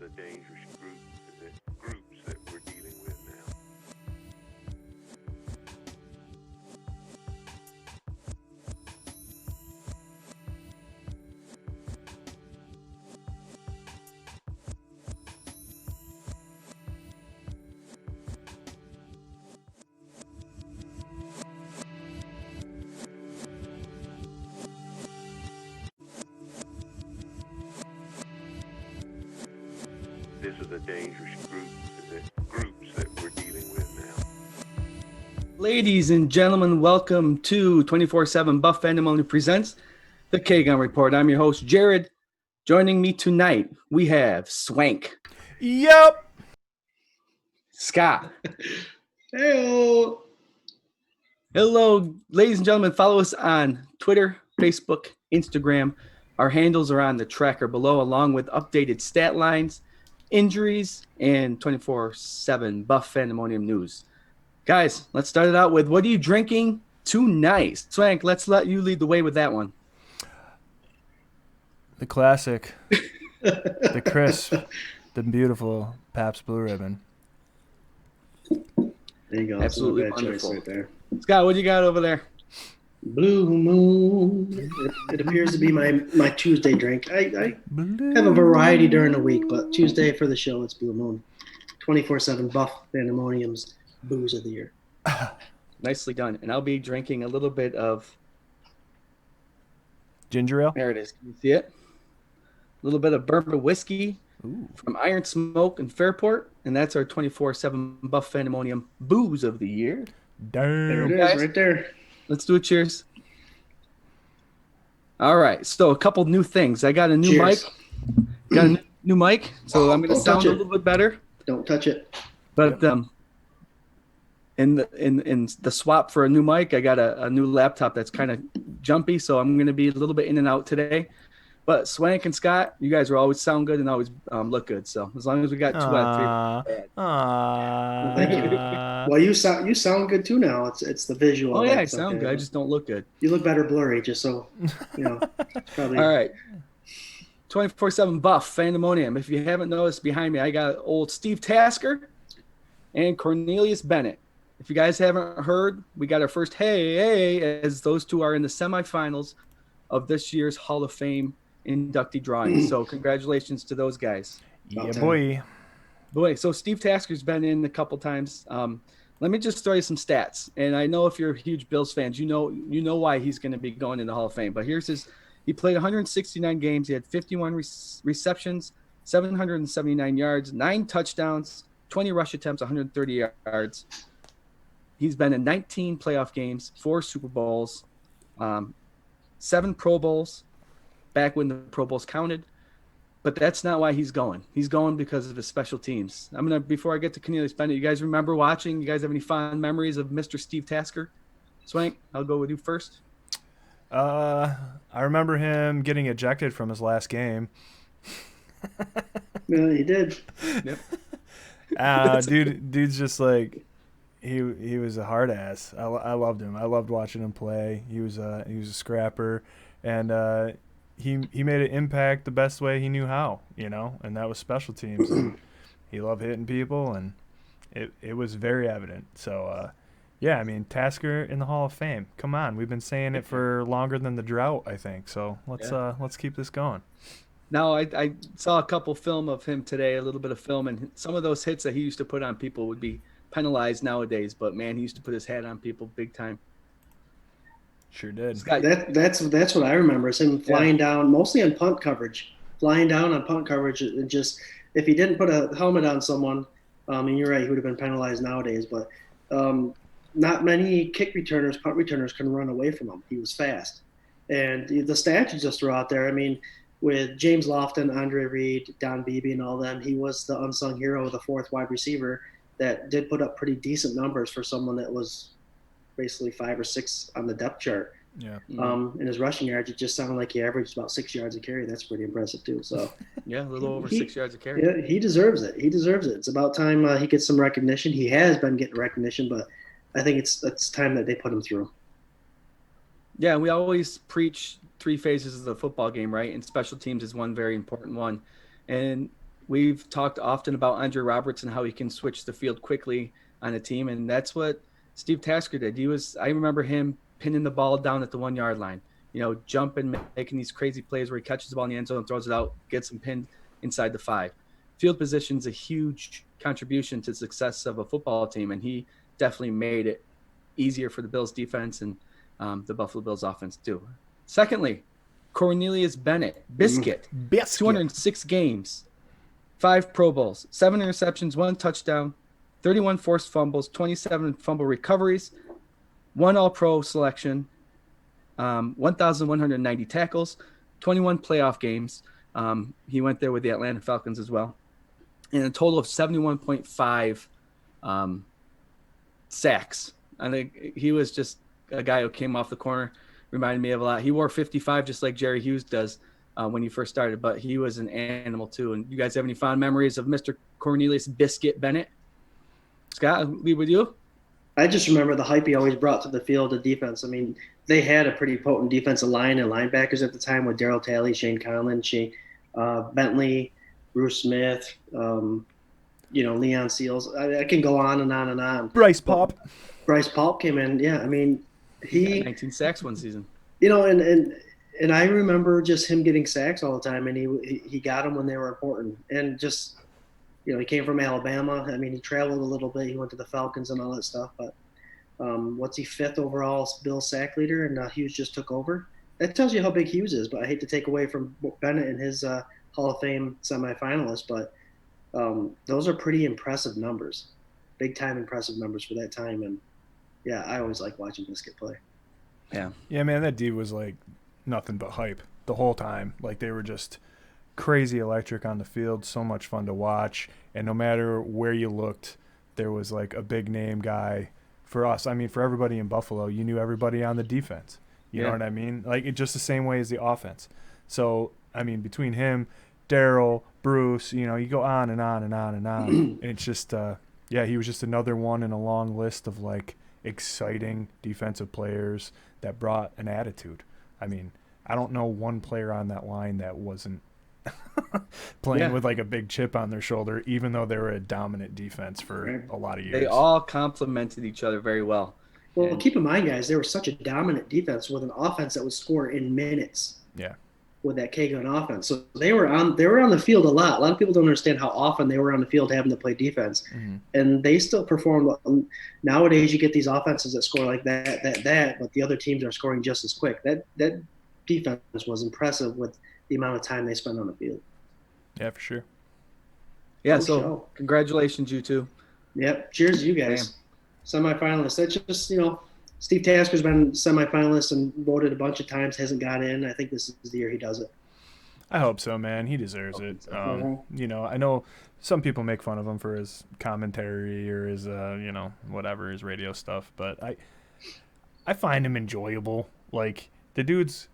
a dangerous groups that we're dealing with now. This is a dangerous groups that we're dealing with now. Ladies and gentlemen, welcome to 24/7 Buf Fandemonium presents the K-Gun Report. I'm your host, Jarrod. Joining me tonight, we have Swank. Yep. Scott. Hello. Hello, ladies and gentlemen. Follow us on Twitter, Facebook, Instagram. Our handles are on the tracker below, along with updated stat lines, injuries, and 24/7 Buf Fandemonium news. Guys, let's start it out with what are you drinking tonight? Swank, let's let you lead the way with that one. The classic, the crisp, the beautiful Pabst Blue Ribbon. There you go. Absolutely That's not a bad choice wonderful. right there. Scott, what do you got over there? Blue Moon. It appears to be my Tuesday drink. I have a variety during the week, but Tuesday for the show, it's Blue Moon. 24/7 Buf Fandemonium's booze of the year. Nicely done. And I'll be drinking a little bit of, Ginger ale? there it is. Can you see it? A little bit of bourbon whiskey Ooh. from Iron Smoke in Fairport. And that's our 24/7 Buf Fandemonium booze of the year. There it Damn. is, Guys. right there. Let's do a cheers. All right. So a couple new things. I got a new Cheers. mic. Got a new mic. So I'm going to Don't sound touch a it. little bit better. Don't touch it. But in the swap for a new mic, I got a new laptop that's kind of jumpy, so I'm going to be a little bit in and out today. But Swank and Scott, you guys will always sound good and always look good. So as long as we got 2 out of 3. Thank you. Well, you sound good too now. It's the visual. Oh yeah, I that's sound okay. good. I just don't look good. You look better blurry, just so you know. It's probably All right. 24/7 Buf Fandemonium. If you haven't noticed behind me, I got old Steve Tasker and Cornelius Bennett. If you guys haven't heard, we got our first hey, as those two are in the semifinals of this year's Hall of Fame inductee drawing. So congratulations to those guys. Yeah, boy. Boy, so Steve Tasker's been in a couple times. Let me just throw you some stats. And I know if you're huge Bills fans, you know why he's going to be going in the Hall of Fame. But here's his. He played 169 games. He had 51 receptions, 779 yards, 9 touchdowns, 20 rush attempts, 130 yards. He's been in 19 playoff games, 4 Super Bowls, 7 Pro Bowls, back when the Pro Bowls counted. But that's not why he's going. He's going because of his special teams. Before I get to Cornelius Bennett, you guys remember watching? You guys have any fond memories of Mr. Steve Tasker? Swank, I'll go with you first. I remember him getting ejected from his last game. Yeah, he did. Yep. Dude's just like he was a hard ass. I loved him. I loved watching him play. He was a scrapper, and he made an impact the best way he knew how, and that was special teams. And he loved hitting people, and it was very evident. So yeah, I mean, Tasker in the Hall of Fame. Come on, we've been saying it for longer than the drought, I think. So let's keep this going. Now, I saw a couple film of him today, a little bit of film, and some of those hits that he used to put on people would be penalized nowadays. But man, he used to put his hat on people big time. Sure did. Scott, That's what I remember. Is him flying down, mostly on punt coverage, and just if he didn't put a helmet on someone, and you're right, he would have been penalized nowadays. But not many punt returners can run away from him. He was fast, and the stats you just throw out there. I mean, with James Lofton, Andre Reed, Don Beebe, and all them, he was the unsung hero of the 4th wide receiver that did put up pretty decent numbers for someone that was basically 5 or 6 on the depth chart. Yeah. In his rushing yards, it just sounded like he averaged about 6 yards a carry. That's pretty impressive too. So yeah, a little over 6 yards a carry. yeah, he deserves it. It's about time he gets some recognition. He has been getting recognition, but I think it's time that they put him through. Yeah, we always preach 3 phases of the football game, right? And special teams is one very important one. And we've talked often about Andre Roberts and how he can switch the field quickly on a team, and that's what Steve Tasker did. I remember him pinning the ball down at the 1 yard line, jumping, making these crazy plays where he catches the ball in the end zone, throws it out, gets him pinned inside the 5. Field position is a huge contribution to the success of a football team, and he definitely made it easier for the Bills defense and the Buffalo Bills offense too. Secondly, Cornelius Bennett, Biscuit. 206 games, 5 Pro Bowls, 7 interceptions, 1 touchdown, 31 forced fumbles, 27 fumble recoveries, 1 All-Pro selection, 1,190 tackles, 21 playoff games. He went there with the Atlanta Falcons as well, and a total of 71.5 sacks. I think he was just a guy who came off the corner, reminded me of a lot. He wore 55 just like Jerry Hughes does when he first started, but he was an animal too. And you guys have any fond memories of Mr. Cornelius Biscuit Bennett? Scott, I'll leave with you. I just remember the hype he always brought to the field of defense. I mean, they had a pretty potent defensive line and linebackers at the time with Darryl Talley, Shane Conlon, Bentley, Bruce Smith, Leon Seals. I can go on and on and on. Bryce Paup came in. Yeah, I mean, he 19 sacks one season. And I remember just him getting sacks all the time, and he got them when they were important. And just, he came from Alabama. I mean, he traveled a little bit. He went to the Falcons and all that stuff. But what's he, 5th overall Bills sack leader, and Hughes just took over. That tells you how big Hughes is. But I hate to take away from Bennett and his Hall of Fame semifinalist, but those are pretty impressive numbers, big time impressive numbers for that time. And yeah, I always like watching Biscuit play. Yeah, man, that D was like nothing but hype the whole time. Like, they were just crazy electric on the field, so much fun to watch. And no matter where you looked, there was like a big name guy for us. I mean, for everybody in Buffalo, you knew everybody on the defense. You know what I mean? Like, it just the same way as the offense. So, I mean, between him, Darryl, Bruce, you go on and on and on and on. And it's just, he was just another one in a long list of like exciting defensive players that brought an attitude. I mean, I don't know one player on that line that wasn't playing with like a big chip on their shoulder, even though they were a dominant defense for a lot of years. They all complemented each other very well. Well, keep in mind, guys, they were such a dominant defense with an offense that would score in minutes. Yeah. With that K-gun offense. So they were on the field a lot. A lot of people don't understand how often they were on the field having to play defense. Mm-hmm. And they still performed. Nowadays, you get these offenses that score like that, but the other teams are scoring just as quick. That defense was impressive with the amount of time they spent on the field. Yeah, for sure. Yeah, congratulations, you two. Yep. Cheers to you guys. Semifinalists. That's just, Steve Tasker's been semifinalist and voted a bunch of times, hasn't got in. I think this is the year he does it. I hope so, man. He deserves it. I know some people make fun of him for his commentary or his, whatever, his radio stuff, but I find him enjoyable. Like, the dude's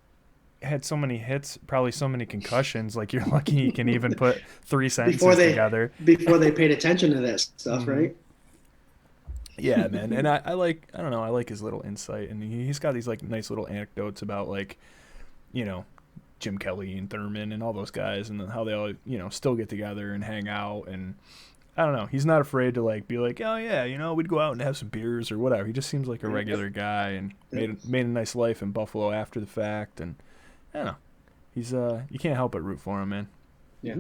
had so many hits, probably so many concussions. Like, you're lucky he can even put 3 sentences together. Before they paid attention to that stuff, mm-hmm. Right? Yeah, man. And I like his little insight, and he's got these like nice little anecdotes about like, Jim Kelly and Thurman and all those guys, and how they all, still get together and hang out. And I don't know, he's not afraid to like be like, oh yeah, we'd go out and have some beers or whatever. He just seems like a regular guy and made a nice life in Buffalo after the fact. And I don't know, he's you can't help but root for him, man. Yeah,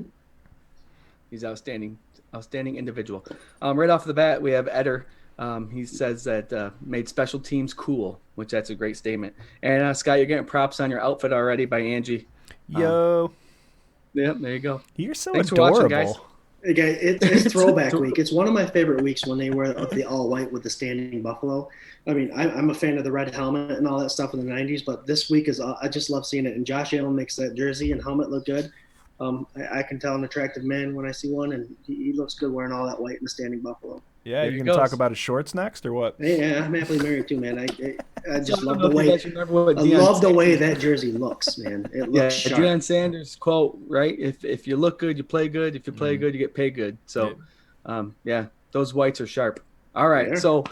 he's outstanding individual. Right off the bat, we have Eder. He says that made special teams cool, which that's a great statement. And Scott, you're getting props on your outfit already by Angie. Yo. Yep, there you go. You're so Thanks adorable. For watching, guys. Hey, guys, it's throwback week. It's one of my favorite weeks when they wear the all white with the standing buffalo. I mean, I'm a fan of the red helmet and all that stuff in the 90s, but this week I just love seeing it. And Josh Allen makes that jersey and helmet look good. I can tell an attractive man when I see one, and he looks good wearing all that white and the standing buffalo. Yeah, you're going to talk about his shorts next, or what? Yeah, I'm happily married too, man. I just love the way. I love the way that jersey looks, man. It looks sharp. Deion Sanders quote, right? If you look good, you play good. If you play good, you get paid good. So, those whites are sharp. All right, yeah. So,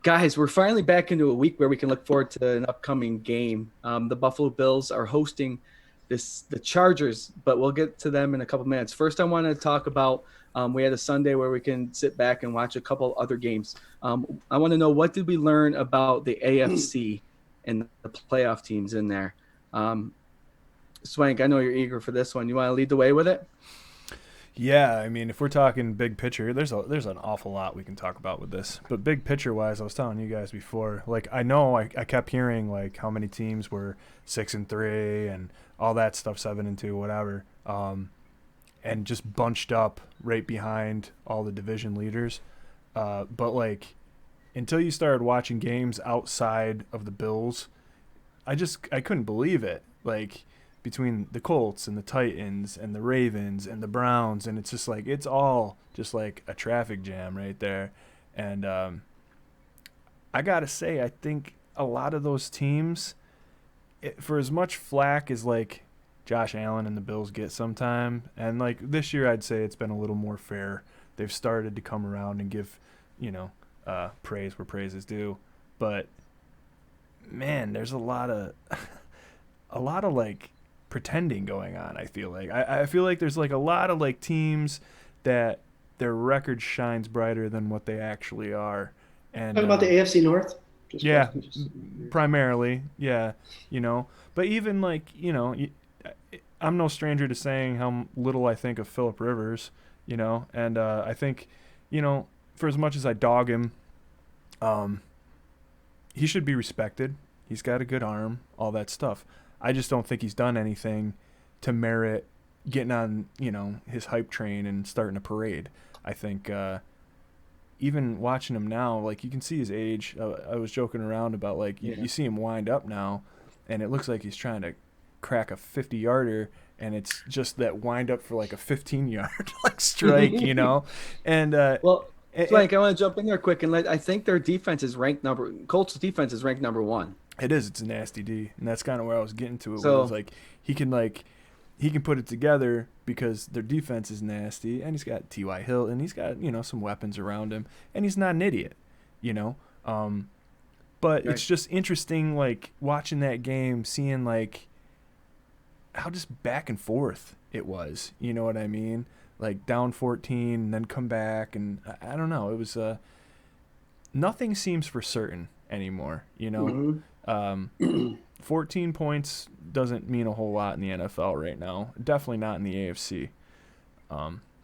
guys, we're finally back into a week where we can look forward to an upcoming game. The Buffalo Bills are hosting the Chargers, but we'll get to them in a couple minutes. First, I want to talk about we had a Sunday where we can sit back and watch a couple other games. I want to know, what did we learn about the AFC and the playoff teams in there? Swank, I know you're eager for this one. You want to lead the way with it? Yeah, I mean, if we're talking big picture, there's an awful lot we can talk about with this. But big picture wise, I was telling you guys before, like, I know I kept hearing like how many teams were 6-3 and all that stuff, 7-2, whatever, and just bunched up right behind all the division leaders. But like, until you started watching games outside of the Bills, I couldn't believe it. Like, between the Colts and the Titans and the Ravens and the Browns, and it's just like, it's all just like a traffic jam right there. And I gotta say, I think a lot of those teams, for as much flack as like Josh Allen and the Bills get sometime, and like this year I'd say it's been a little more fair. They've started to come around and give, praise where praise is due. But man, there's a lot of like pretending going on. I feel like there's like a lot of like teams that their record shines brighter than what they actually are. And talking about the AFC North. Primarily, yeah, But even like, I'm no stranger to saying how little I think of Phillip Rivers, and I think, for as much as I dog him, he should be respected. He's got a good arm, all that stuff. I just don't think he's done anything to merit getting on, his hype train and starting a parade. I think even watching him now, like, you can see his age. I was joking around about, like, you see him wind up now, and it looks like he's trying to crack a 50-yarder, and it's just that wind up for, like, a 15-yard, like, strike, And, Swank, I want to jump in there quick, and I think their defense is Colts' defense is ranked number 1. It is. It's a nasty D, and that's kind of where I was getting to it. So, it was like he can put it together because their defense is nasty, and he's got T.Y. Hill, and he's got some weapons around him, and he's not an idiot, But It's just interesting, like, watching that game, seeing like how just back and forth it was. You know what I mean? Like, down 14, and then come back, and I don't know. It was nothing seems for certain anymore. 14 points doesn't mean a whole lot in the NFL right now. Definitely not in the AFC.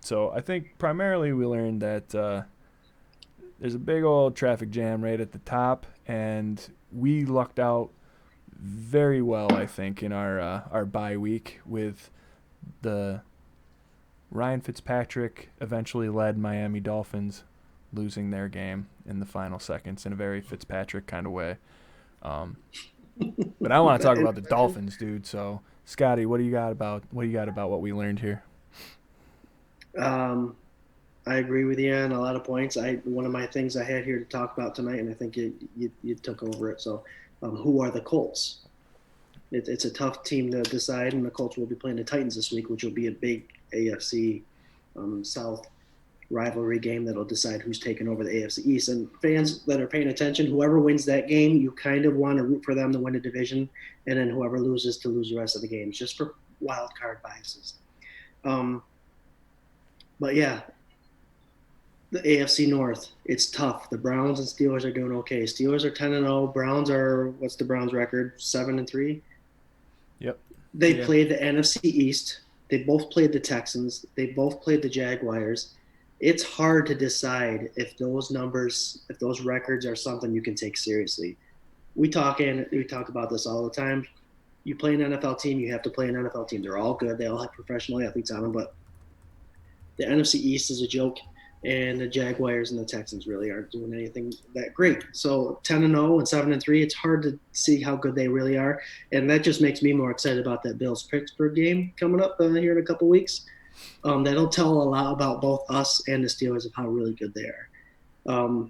So I think primarily we learned that there's a big old traffic jam right at the top, and we lucked out very well, I think, in our bye week with the Ryan Fitzpatrick eventually led Miami Dolphins losing their game in the final seconds in a very Fitzpatrick kind of way. But I want to talk about the Dolphins, dude. So, Scotty, what do you got about what we learned here? I agree with you on a lot of points. One of my things I had here to talk about tonight, and I think you took over it. So, who are the Colts? It's a tough team to decide, and the Colts will be playing the Titans this week, which will be a big AFC South rivalry game that'll decide who's taking over the AFC East. And fans that are paying attention, whoever wins that game, you kind of want to root for them to win the division, and then whoever loses to lose the rest of the games, just for wild card biases. But yeah, the AFC North, it's tough. The Browns and Steelers are doing okay. Steelers are 10-0. Browns are, what's the Browns record? 7-3. Yep. They played the NFC East. They both played the Texans. They both played the Jaguars. It's hard to decide if those records are something you can take seriously. We talk about this all the time. You play an NFL team, you have to play an NFL team. They're all good. They all have professional athletes on them, but the NFC East is a joke, and the Jaguars and the Texans really aren't doing anything that great. So 10-0 and 7-3, it's hard to see how good they really are, and that just makes me more excited about that Bills-Pittsburgh game coming up here in a couple weeks. That'll tell a lot about both us and the Steelers of how really good they are.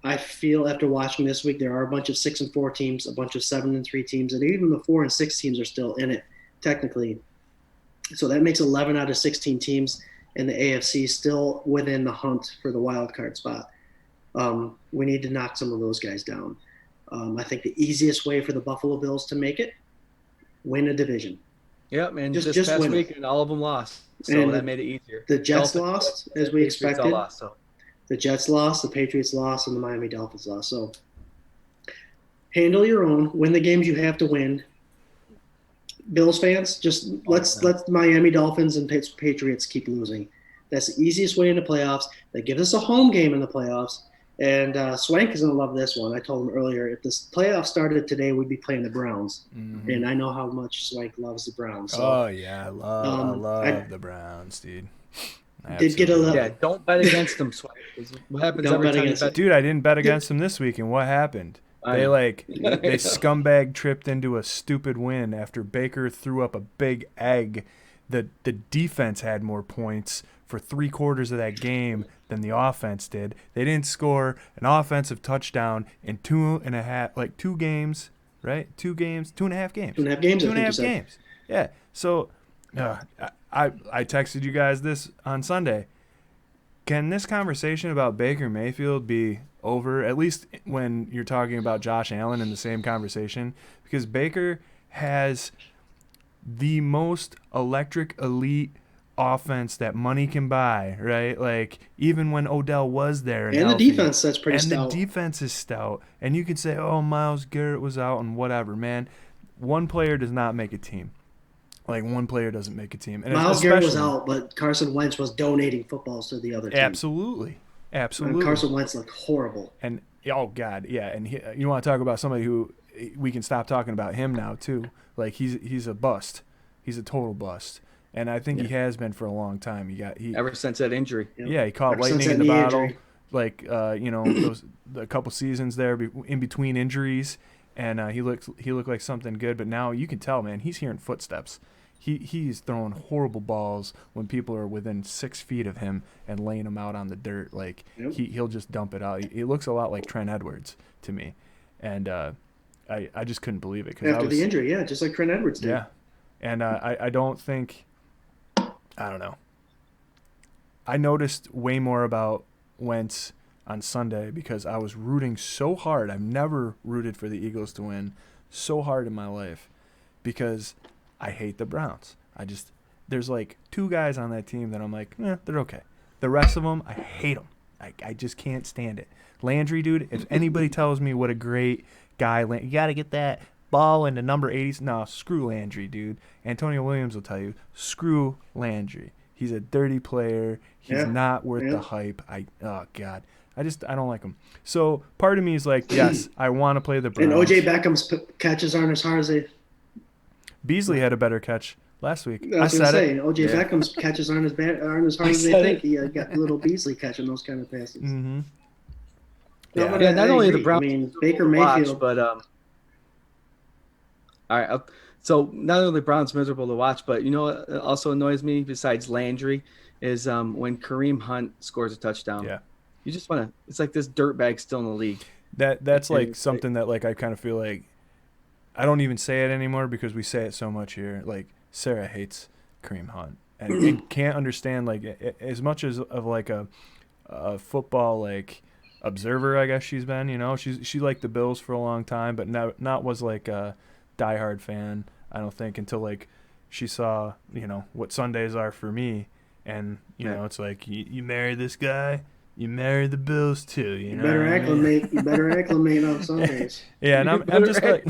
I feel after watching this week, there are a bunch of 6-4 teams, a bunch of 7-3 teams, and even the 4-6 teams are still in it technically. So that makes 11 out of 16 teams in the AFC still within the hunt for the wild card spot. We need to knock some of those guys down. I think the easiest way for the Buffalo Bills to make it, win a division. Yep, and Just- this just past win it. weekend, all of them lost, so And that made it easier. The Jets Dolphins lost, and as we Patriots all expected. lost, so. The Jets lost, the Patriots lost, and the Miami Dolphins lost. So handle your own. Win the games you have to win. Bills fans, just let's no. let the Miami Dolphins and Patriots keep losing. That's the easiest way in the playoffs. That gives us a home game in the playoffs. And Swank is going to love this one. I told him earlier, if this playoff started today, we'd be playing the Browns. Mhm. And I know how much Swank loves the Browns. So, Oh yeah, I love I- the Browns, dude. Did get a Absolutely. Yeah, don't bet against them, Swank. 'Cause what happens Don't every bet time you against bet? Dude, I didn't bet against them this week, and what happened? I They know. they scumbag tripped into a stupid win after Baker threw up a big egg. The defense had more points for 3/4 of that game than the offense did. They didn't score an offensive touchdown in 2 games, right? 2.5 games. 2.5 games, I think 2.5 you said. games. Yeah. So I texted you guys this on Sunday. Can this conversation about Baker Mayfield be over, at least when you're talking about Josh Allen in the same conversation? Because Baker has the most electric elite offense that money can buy, right? Like, even when Odell was there And the healthy, defense, that's pretty and stout. the defense is stout. And you could say, oh, Myles Garrett was out and whatever, man. One player does not make a team. Like, one player doesn't make a team. And Myles Garrett was especially- out, but Carson Wentz was donating footballs to the other team. Absolutely. And Absolutely. Carson Wentz looked horrible. And oh god, yeah. And you want to talk about somebody who we can stop talking about him now too. Like he's a bust. He's a total bust. And I think he has been for a long time. He Ever since that injury. yeah, he caught Ever since lightning in that the knee bottle. injury. Like a couple seasons there in between injuries, and he looked like something good. But now you can tell, man, he's hearing footsteps. He's throwing horrible balls when people are within 6 feet of him and laying them out on the dirt. Like he'll just dump it out. He looks a lot like Trent Edwards to me, and I just couldn't believe it After the injury, yeah, just like Trent Edwards did. yeah, and I don't think, I don't know. I noticed way more about Wentz on Sunday because I was rooting so hard. I've never rooted for the Eagles to win so hard in my life because I hate the Browns. There's like 2 guys on that team that I'm like, they're okay. The rest of them, I hate them. I just can't stand it. Landry, dude, if anybody tells me what a great guy, you got to get that ball into number 80s. No, screw Landry, dude. Antonio Williams will tell you, screw Landry. He's a dirty player. He's not worth the hype. Oh, God. I don't like him. So part of me is like, yes, I want to play the Browns. And O.J. Beckham's catches aren't as hard as they. Beasley had a better catch last week. I was going to say, O.J. Yeah. Beckham's catches aren't as hard as they think. He got little Beasley catching those kind of passes. Mm-hmm. No, but Yeah, not I only the agree. Browns I mean, to Baker watch, Mayfield. but all right. So not only the Browns miserable to watch, but you know what also annoys me besides Landry is when Kareem Hunt scores a touchdown. Yeah. You just want to. It's like this dirtbag still in the league. That's like It's something that like I kind of feel like I don't even say it anymore because we say it so much here. Like Sarah hates Kareem Hunt and can't understand like as much as of like a football like observer, I guess she's been. You know, she liked the Bills for a long time, but not was like a diehard fan. I don't think until like she saw what Sundays are for me, and you know it's like you marry this guy. You marry the Bills too, you know. Better acclimate. You better acclimate on Sundays. Yeah, and I'm just like,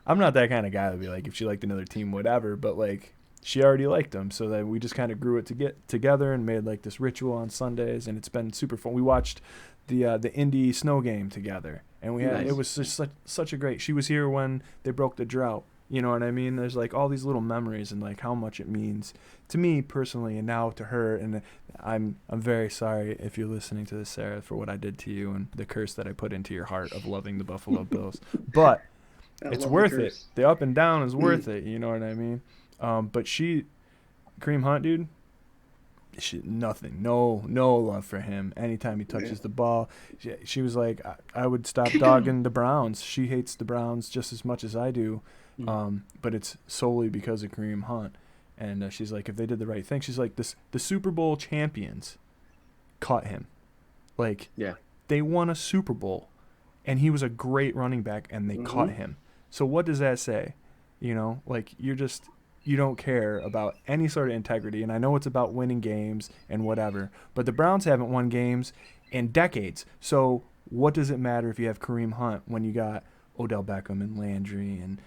I'm not that kind of guy to be like, if she liked another team, whatever. But like, she already liked them, so that we just kind of grew it to get together and made like this ritual on Sundays, and it's been super fun. We watched the Indy snow game together, and we had it was just such a great. She was here when they broke the drought. You know what I mean? There's like all these little memories and like how much it means to me personally and now to her. And I'm very sorry if you're listening to this, Sarah, for what I did to you and the curse that I put into your heart of loving the Buffalo Bills. But it's worth it. The up and down is worth it. You know what I mean? But Kareem Hunt, dude, nothing. No love for him. Anytime he touches the ball, she was like, I would stop dogging the Browns. She hates the Browns just as much as I do. But it's solely because of Kareem Hunt. And she's like, if they did the right thing, she's like, the Super Bowl champions caught him. Like, they won a Super Bowl, and he was a great running back, and they caught him. So what does that say? You know, like, you're just you don't care about any sort of integrity. And I know it's about winning games and whatever, but the Browns haven't won games in decades. So what does it matter if you have Kareem Hunt when you got Odell Beckham and Landry and,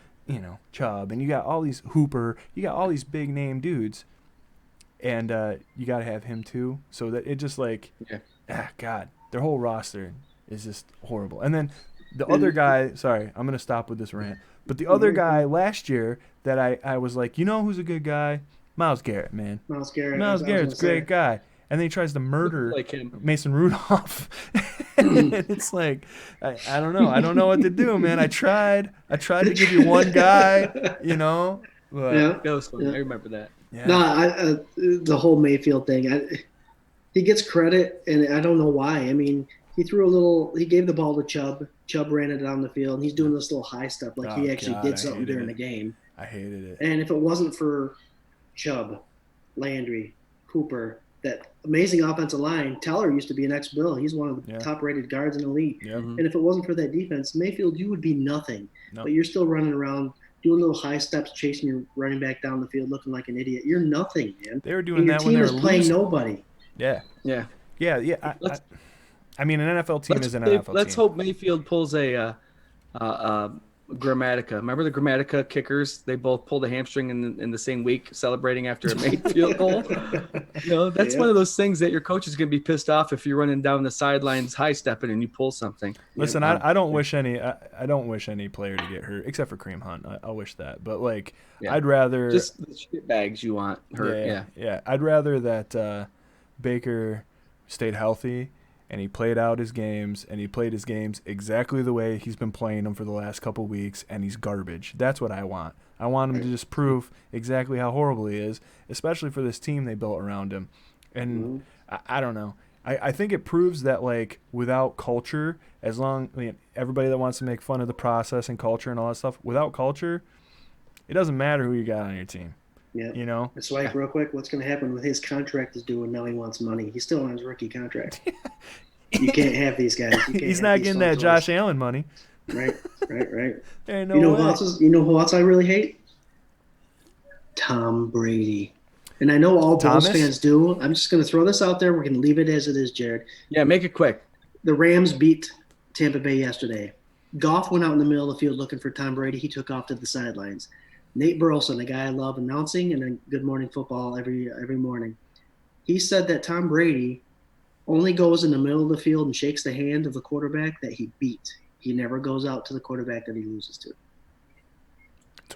Chubb, and you got all these Hooper, you got all these big name dudes, and you got to have him too. So that it just God, their whole roster is just horrible. And then the other guy, sorry, I'm going to stop with this rant, but the other guy last year that I was like, who's a good guy? Myles Garrett, man. Myles Garrett. Myles Garrett's a great guy. And then he tries to murder Mason Rudolph. And it's like, I don't know. I don't know what to do, man. I tried to give you one guy, But, that was fun. I remember that. Yeah. No, the whole Mayfield thing, he gets credit, and I don't know why. I mean, he gave the ball to Chubb. Chubb ran it down the field, and he's doing this little high step like he actually did something during the game. I hated it. And if it wasn't for Chubb, Landry, Cooper, that amazing offensive line, Teller used to be an ex-Bill. He's one of the top-rated guards in the league. Yeah. And if it wasn't for that defense, Mayfield, you would be nothing. No. But you're still running around doing little high steps, chasing your running back down the field, looking like an idiot. You're nothing, man. They were doing that when they were losing. Your team is playing nobody. Yeah. I mean, an NFL team is an NFL team. Let's hope Mayfield pulls a Grammatica. Remember the Grammatica kickers? They both pulled a hamstring in the same week, celebrating after a made field goal. That's one of those things that your coach is going to be pissed off if you're running down the sidelines, high stepping, and you pull something. Listen, I don't wish any player to get hurt except for Kareem Hunt. I wish that, but I'd rather just the shit bags you want hurt. Yeah. I'd rather that Baker stayed healthy. And he played out his games, and he played his games exactly the way he's been playing them for the last couple weeks, and he's garbage. That's what I want. I want him to just prove exactly how horrible he is, especially for this team they built around him. And I don't know. I think it proves that, without culture, everybody that wants to make fun of the process and culture and all that stuff, without culture, it doesn't matter who you got on your team. Yeah. It's real quick, what's going to happen with his contract is due, and now he wants money. He's still on his rookie contract. You can't have these guys. He's not getting that Josh Allen money. Right. You know who else I really hate? Tom Brady. And I know all Bills fans do. I'm just going to throw this out there. We're going to leave it as it is, Jarrod. Yeah, make it quick. The Rams beat Tampa Bay yesterday. Goff went out in the middle of the field looking for Tom Brady. He took off to the sidelines. Nate Burleson, a guy I love announcing and a Good Morning Football every morning, he said that Tom Brady only goes in the middle of the field and shakes the hand of the quarterback that he beat. He never goes out to the quarterback that he loses to.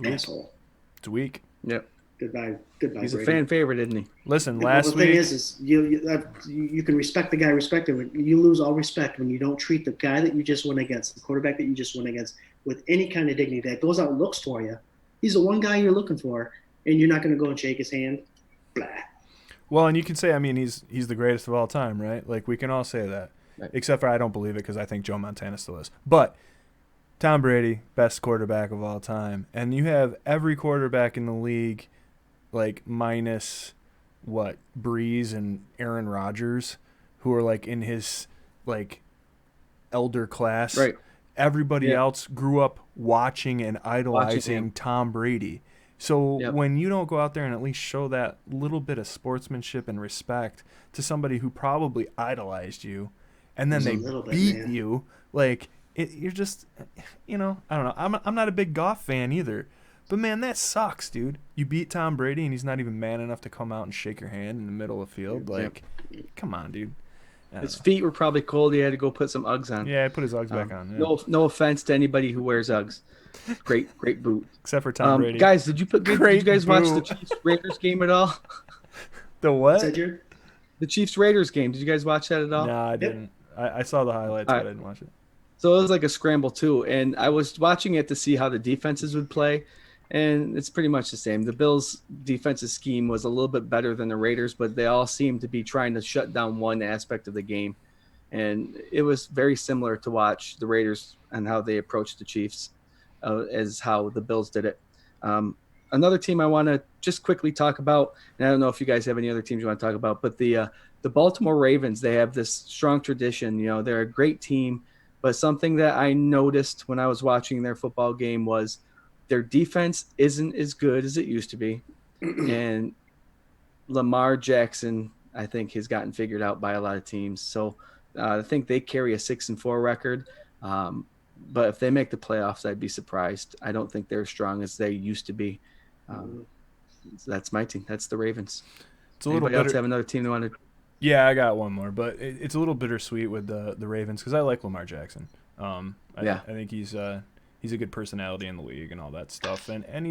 Asshole. It's weak. Yep. Goodbye. He's Brady. A fan favorite, isn't he? Listen, last week. The thing is you can respect the guy, respect him. You lose all respect when you don't treat the guy that you just went against, the quarterback that you just went against, with any kind of dignity. That goes out and looks for you. He's the one guy you're looking for, and you're not going to go and shake his hand. Blah. Well, and you can say, he's the greatest of all time, right? We can all say that, right. Except for I don't believe it because I think Joe Montana still is. But Tom Brady, best quarterback of all time, and you have every quarterback in the league, minus Breeze and Aaron Rodgers, who are in his elder class, right? Everybody else grew up watching and idolizing Tom Brady. So when you don't go out there and at least show that little bit of sportsmanship and respect to somebody who probably idolized you, and then they beat you, you're just, I don't know. I'm not a big Goff fan either. But, man, that sucks, dude. You beat Tom Brady, and he's not even man enough to come out and shake your hand in the middle of the field. Come on, dude. His feet were probably cold. He had to go put some Uggs on. Yeah, he put his Uggs back on. Yeah. No offense to anybody who wears Uggs. Great boot. Except for Tom Brady. Guys, did you guys watch the Chiefs-Raiders game at all? The what? The Chiefs-Raiders game. Did you guys watch that at all? No, I didn't. I saw the highlights, but I didn't watch it. So it was like a scramble, too. And I was watching it to see how the defenses would play. And it's pretty much the same. The Bills' defensive scheme was a little bit better than the Raiders, but they all seemed to be trying to shut down one aspect of the game. And it was very similar to watch the Raiders and how they approached the Chiefs as how the Bills did it. Another team I want to just quickly talk about, and I don't know if you guys have any other teams you want to talk about, but the Baltimore Ravens, they have this strong tradition. They're a great team, but something that I noticed when I was watching their football game was their defense isn't as good as it used to be, and Lamar Jackson, I think, has gotten figured out by a lot of teams. So I think they carry a 6-4 record. But if they make the playoffs, I'd be surprised. I don't think they're as strong as they used to be. So that's my team. That's the Ravens. It's a little Anybody else have another team they want to? Yeah, I got one more, but it's a little bittersweet with the Ravens because I like Lamar Jackson. I think he's a good personality in the league and all that stuff, and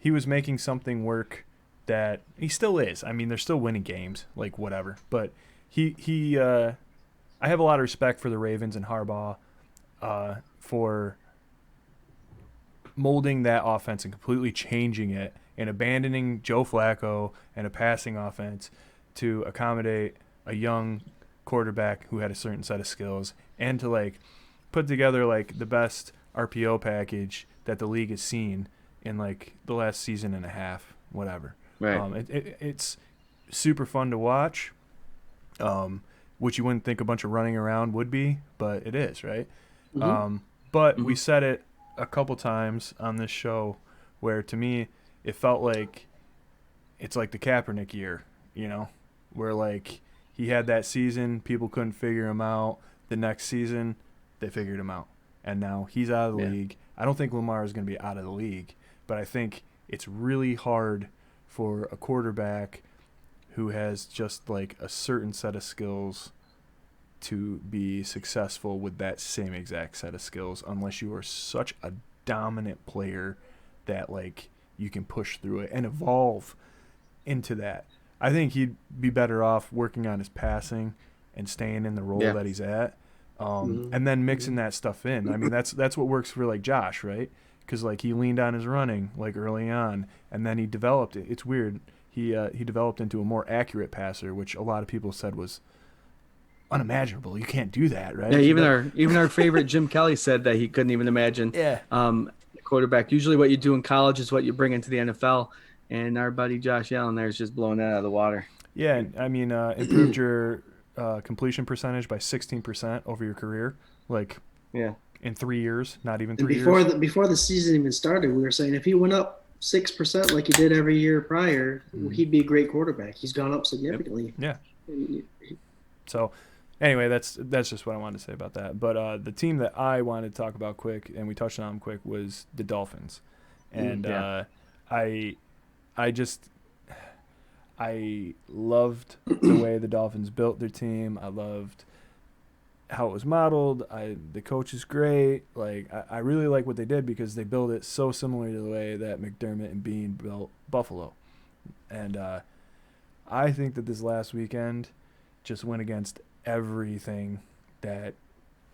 he was making something work that he still is. I mean, they're still winning games, like whatever. But I have a lot of respect for the Ravens and Harbaugh for molding that offense and completely changing it and abandoning Joe Flacco and a passing offense to accommodate a young quarterback who had a certain set of skills and to like put together like the best RPO package that the league has seen in like the last season and a half, whatever. Right. It's super fun to watch, which you wouldn't think a bunch of running around would be, but it is, right? But we said it a couple times on this show where to me it felt like it's like the Kaepernick year, you know, where like he had that season, people couldn't figure him out. The next season, they figured him out. And now he's out of the league. I don't think Lamar is going to be out of the league, but I think it's really hard for a quarterback who has just like a certain set of skills to be successful with that same exact set of skills unless you are such a dominant player that like you can push through it and evolve into that. I think he'd be better off working on his passing and staying in the role that he's at, and then mixing that stuff in. I mean, that's what works for like Josh, right? Because like he leaned on his running like early on, and then he developed it. It's weird. He developed into a more accurate passer, which a lot of people said was unimaginable. You can't do that, right? Yeah, even our favorite Jim Kelly said that he couldn't even imagine. Yeah. Quarterback. Usually, what you do in college is what you bring into the NFL, and our buddy Josh Allen there is just blowing that out of the water. Yeah, I mean, improved your completion percentage by 16% over your career, like in 3 years, not even 3 years. Before the season even started, we were saying if he went up 6% like he did every year prior, he'd be a great quarterback. He's gone up significantly. Yeah. So, anyway, that's just what I wanted to say about that. But the team that I wanted to talk about quick, and we touched on them quick, was the Dolphins. And I loved the way the Dolphins built their team. I loved how it was modeled. The coach is great. Like I really like what they did because they built it so similar to the way that McDermott and Bean built Buffalo. And I think that this last weekend just went against everything that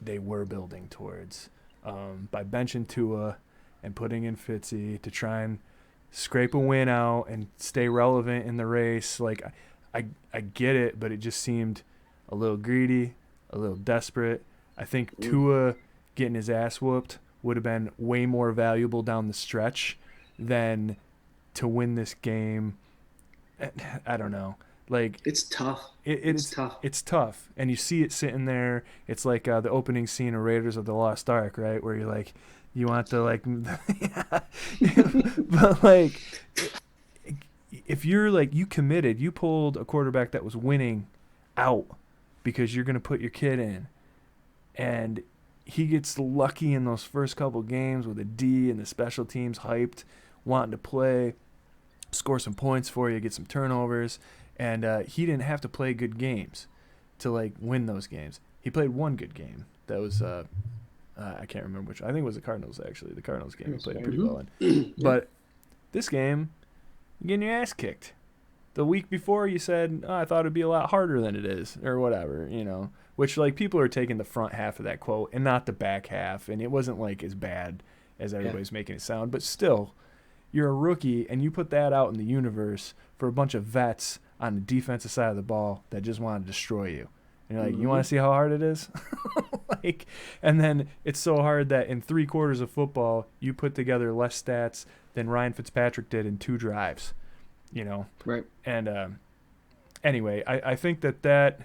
they were building towards by benching Tua and putting in Fitzy to try and scrape a win out and stay relevant in the race. Like I get it, but it just seemed a little greedy, a little desperate. I think Tua getting his ass whooped would have been way more valuable down the stretch than to win this game. I don't know. Like it's tough. It's tough. It's tough, and you see it sitting there. It's like the opening scene of Raiders of the Lost Ark, right? Where you're like, you want to like, but like, if you're like you committed, you pulled a quarterback that was winning out because you're gonna put your kid in, and he gets lucky in those first couple games with a D and the special teams hyped, wanting to play, score some points for you, get some turnovers. And he didn't have to play good games to like win those games. He played one good game. That was I can't remember which. I think it was the Cardinals actually. The Cardinals game he played pretty well in. But this game, you're getting your ass kicked. The week before you said, I thought it'd be a lot harder than it is, or whatever, you know. Which like people are taking the front half of that quote and not the back half, and it wasn't like as bad as everybody's making it sound. But still, you're a rookie, and you put that out in the universe for a bunch of vets on the defensive side of the ball that just want to destroy you. And you're like, you want to see how hard it is? Like, and then it's so hard that in 3 quarters of football, you put together less stats than Ryan Fitzpatrick did in 2 drives, you know? Right. And anyway, I think that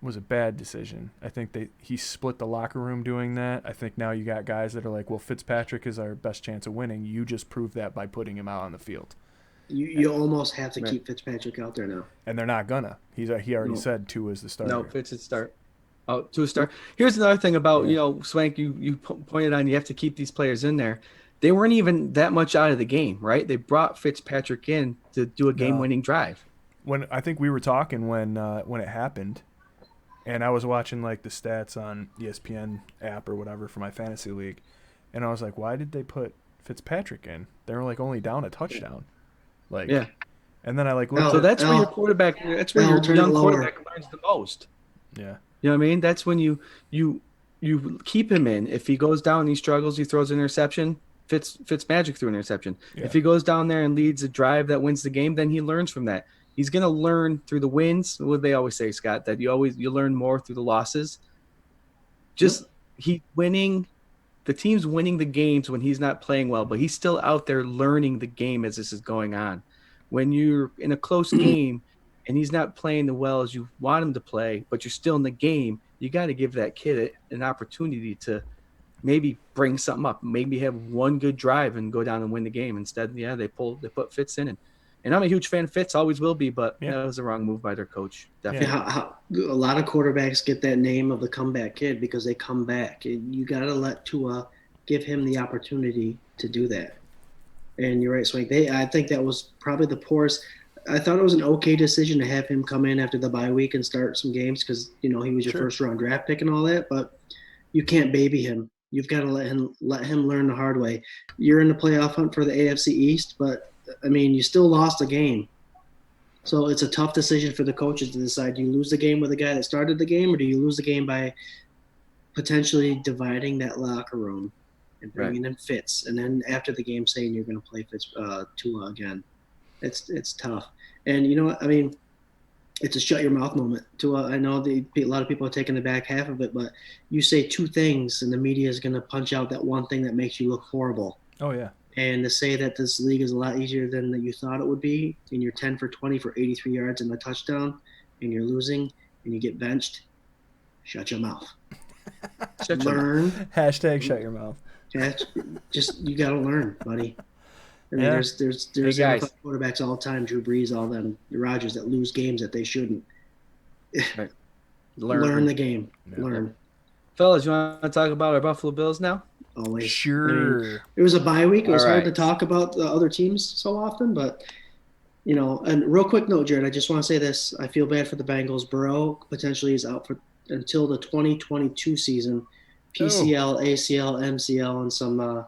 was a bad decision. I think he split the locker room doing that. I think now you got guys that are like, well, Fitzpatrick is our best chance of winning. You just proved that by putting him out on the field. You almost have to keep Fitzpatrick out there now. And they're not gonna. He already said Tua is the starter. No, Fitz is start. Oh, Tua start. Here's another thing about, Swank, you pointed on, you have to keep these players in there. They weren't even that much out of the game, right? They brought Fitzpatrick in to do a game-winning drive. When I think we were talking when it happened, and I was watching like the stats on ESPN app or whatever for my fantasy league, and I was like, why did they put Fitzpatrick in? They were like only down a touchdown. Like, yeah. And then I like looked. So that's where your quarterback. That's where your young quarterback learns the most. Yeah. You know what I mean? That's when you keep him in. If he goes down and he struggles, he throws an interception. Fitzmagic threw an interception. Yeah. If he goes down there and leads a drive that wins the game, then he learns from that. He's gonna learn through the wins. What they always say, Scott, that you learn more through the losses. He's winning. The team's winning the games when he's not playing well, but he's still out there learning the game as this is going on. When you're in a close game and he's not playing the well as you want him to play, but you're still in the game, you got to give that kid an opportunity to maybe bring something up, maybe have one good drive and go down and win the game. Instead, they put Fitz in. And I'm a huge fan of Fitz, always will be, but that was the wrong move by their coach. Definitely. Yeah, a lot of quarterbacks get that name of the comeback kid because they come back. You got to let Tua give him the opportunity to do that. And you're right, Swank. I think that was probably the poorest. I thought it was an okay decision to have him come in after the bye week and start some games because, he was your first-round draft pick and all that, but you can't baby him. You've got to let him learn the hard way. You're in the playoff hunt for the AFC East, but you still lost a game. So it's a tough decision for the coaches to decide, do you lose the game with the guy that started the game, or do you lose the game by potentially dividing that locker room and bringing in Fitz, and then after the game saying you're going to play Tua again? It's tough. And you know what? It's a shut your mouth moment. Tua, I know a lot of people are taking the back half of it, but you say two things and the media is going to punch out that one thing that makes you look horrible. Oh, yeah. And to say that this league is a lot easier than you thought it would be, and you're 10 for 20 for 83 yards and a touchdown, and you're losing, and you get benched, shut your mouth. Learn. Hashtag shut your mouth. Just you got to learn, buddy. There's NFL quarterbacks all the time, Drew Brees, all them, Rodgers, that lose games that they shouldn't. Right. Learn the game. Yeah. Learn. Fellas, you want to talk about our Buffalo Bills now? Always. Sure. It was a bye week. It was hard to talk about the other teams so often, but and real quick note, Jarrod, I just want to say this. I feel bad for the Bengals. Burrow potentially is out until the 2022 season. PCL, ACL, MCL, and some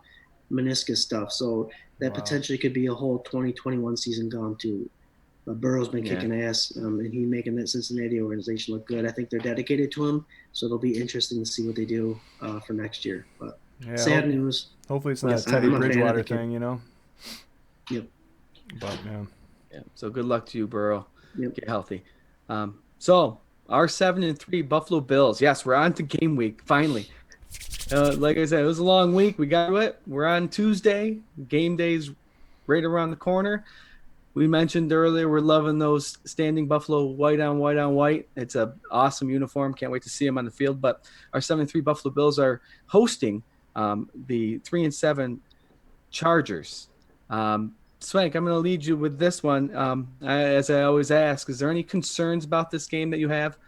meniscus stuff. So that potentially could be a whole 2021 season gone too. Burrow's been kicking ass, and he's making that Cincinnati organization look good. I think they're dedicated to him, so it'll be interesting to see what they do for next year. But sad news. Hopefully it's not a Teddy Bridgewater thing, Yep. But, yeah. So good luck to you, Burrow. Yep. Get healthy. So our 7-3 Buffalo Bills. Yes, we're on to game week, finally. Like I said, it was a long week. We got it. We're on Tuesday. Game day's right around the corner. We mentioned earlier we're loving those standing Buffalo white on white. It's an awesome uniform. Can't wait to see them on the field. But our 7-3 Buffalo Bills are hosting the 3-7 Chargers. Swank, I'm going to lead you with this one. As I always ask, is there any concerns about this game that you have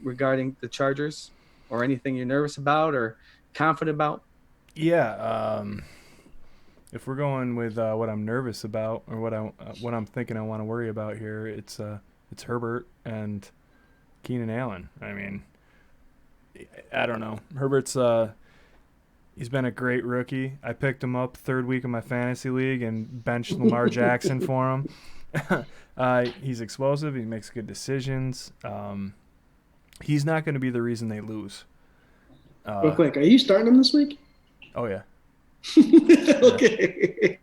regarding the Chargers, or anything you're nervous about or confident about? Yeah. If we're going with what I'm nervous about, or what I'm thinking I want to worry about here, it's Herbert and Keenan Allen. I don't know. Herbert's he's been a great rookie. I picked him up third week of my fantasy league and benched Lamar Jackson for him. He's explosive. He makes good decisions. He's not going to be the reason they lose. Real quick, are you starting him this week? Oh, yeah. Okay.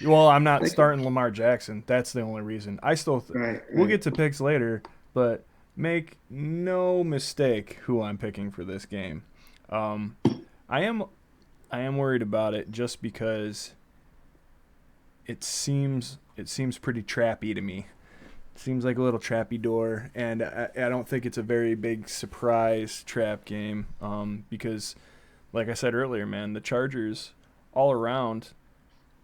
Well, I'm not starting Lamar Jackson. That's the only reason. I still we'll get to picks later, but make no mistake who I'm picking for this game. I am worried about it just because it seems pretty trappy to me. seems like a little trappy door, and I don't think it's a very big surprise trap game because, like I said earlier, man, the Chargers all around,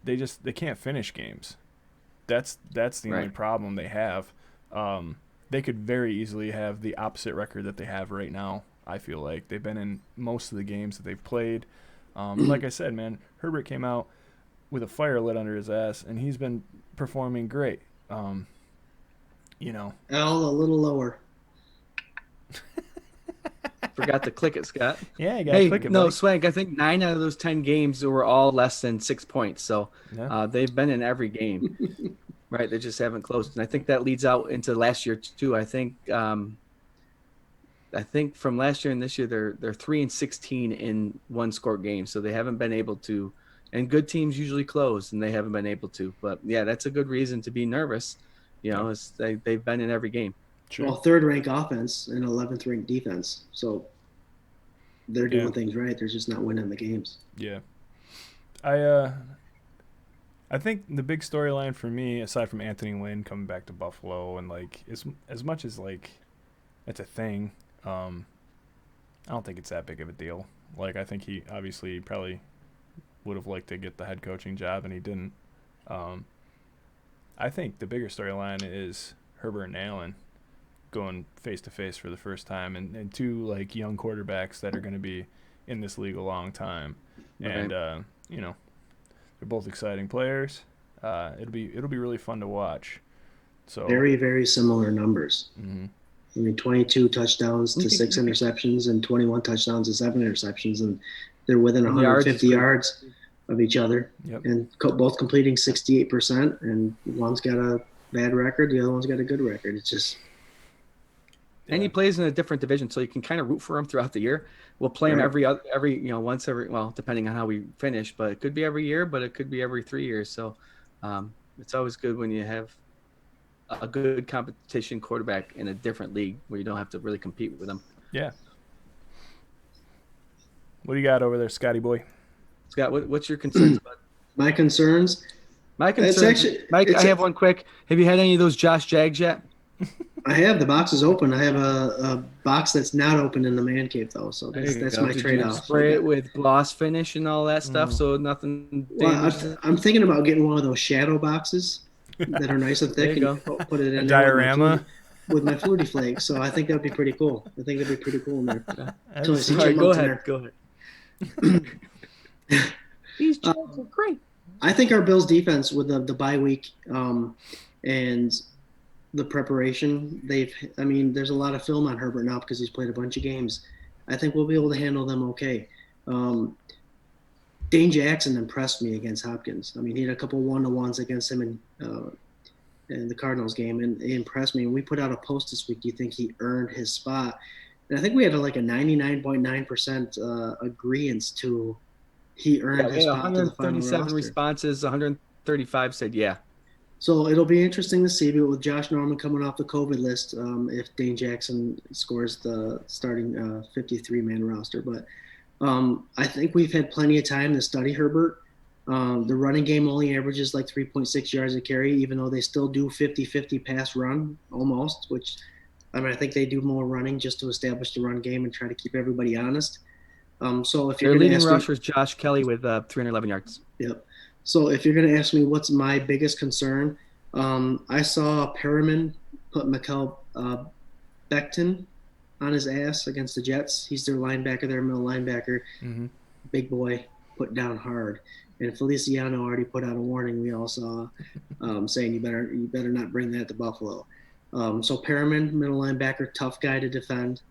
they can't finish games. That's the only problem they have. They could very easily have the opposite record that they have right now. I feel like they've been in most of the games that they've played. Like I said, man, Herbert came out with a fire lit under his ass, and he's been performing great. You know, Al, a little lower. Forgot to click it, Scott. Yeah, you gotta click it. No, buddy. Swank, I think 9 out of those 10 games were all less than 6 points. So they've been in every game, right? They just haven't closed. And I think that leads out into last year too. I think from last year and this year, they're 3-16 in one-score games. So they haven't been able to. And good teams usually close, and they haven't been able to. But yeah, that's a good reason to be nervous. You know, they've been in every game. Sure. Well, 3rd ranked offense and 11th ranked defense. So they're doing things right. They're just not winning the games. Yeah. I think the big storyline for me, aside from Anthony Lynn coming back to Buffalo, and like as much as like it's a thing, I don't think it's that big of a deal. Like I think he obviously probably would have liked to get the head coaching job, and he didn't. I think the bigger storyline is Herbert and Allen going face-to-face for the first time, and two like young quarterbacks that are going to be in this league a long time. Right. And, you know, they're both exciting players. It'll be really fun to watch. So very, very similar numbers. Mm-hmm. I mean, 22 touchdowns to 6 interceptions and 21 touchdowns to 7 interceptions, and they're within 150 yards of each other. Yep. And both completing 68%, and one's got a bad record, the other one's got a good record. It's just and he plays in a different division, so you can kind of root for him throughout the year. We'll play him every once every, well, depending on how we finish, but it could be every year, but it could be every 3 years. So it's always good when you have a good competition quarterback in a different league where you don't have to really compete with them. Yeah. What do you got over there, Scotty boy? Scott, what's your concerns about? My concerns? Mike, I have one quick. Have you had any of those Josh Jags yet? I have. The box is open. I have a box that's not open in the man cave, though. So that's my trade-off. Spray it with gloss finish and all that stuff, so nothing. Well, I'm thinking about getting one of those shadow boxes that are nice and thick, and put it in a diorama with my Fruity Flakes. So I think that'd be pretty cool. I think that'd be pretty cool in there. Go ahead. These Jags are great. I think our Bills defense with the bye week and the preparation, there's a lot of film on Herbert now because he's played a bunch of games. I think we'll be able to handle them okay. Dane Jackson impressed me against Hopkins. I mean, he had a couple 1-to-1s against him in the Cardinals game, and he impressed me. And we put out a post this week. Do you think he earned his spot? And I think we had like a 99.9% agreement to he earned his spot to the final roster. 137 responses, 135 said yeah. So it'll be interesting to see, but with Josh Norman coming off the COVID list, if Dane Jackson scores the starting 53-man roster. But I think we've had plenty of time to study Herbert. The running game only averages like 3.6 yards a carry, even though they still do 50-50 pass run almost, which I think they do more running just to establish the run game and try to keep everybody honest. So if you're their leading rusher is Josh Kelly with 311 yards. Yep. So if you're going to ask me what's my biggest concern, I saw Perriman put Mikael Becton on his ass against the Jets. He's their linebacker, their middle linebacker. Mm-hmm. Big boy, put down hard. And Feliciano already put out a warning we all saw saying you better not bring that to Buffalo. So Perriman, middle linebacker, tough guy to defend.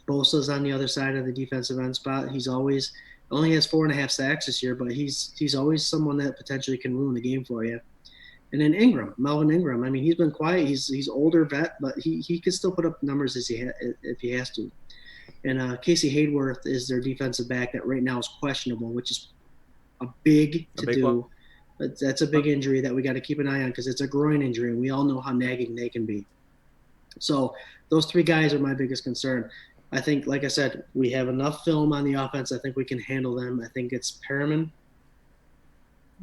Bosa's on the other side of the defensive end spot. He's always only has 4.5 sacks this year, but he's always someone that potentially can ruin the game for you. And then Melvin Ingram. I mean, he's been quiet. He's older vet, but he can still put up numbers if he has to. And Casey Hayworth is their defensive back that right now is questionable, which is a big to-do. That's a big injury that we got to keep an eye on because it's a groin injury, and we all know how nagging they can be. So those 3 guys are my biggest concern. I think, like I said, we have enough film on the offense. I think we can handle them. I think it's Perriman,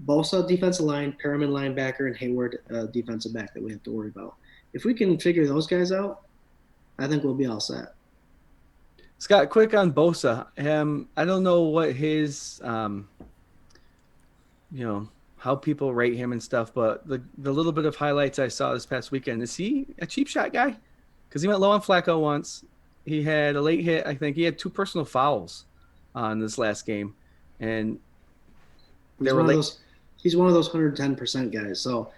Bosa defensive line, Perriman linebacker, and Hayward defensive back that we have to worry about. if we can figure those guys out, I think we'll be all set. Scott, quick on Bosa. I don't know what his, how people rate him and stuff, but the little bit of highlights I saw this past weekend, is he a cheap shot guy? Because he went low on Flacco once. He had a late hit. I think he had 2 personal fouls on this last game, and He's one of those 110% guys. So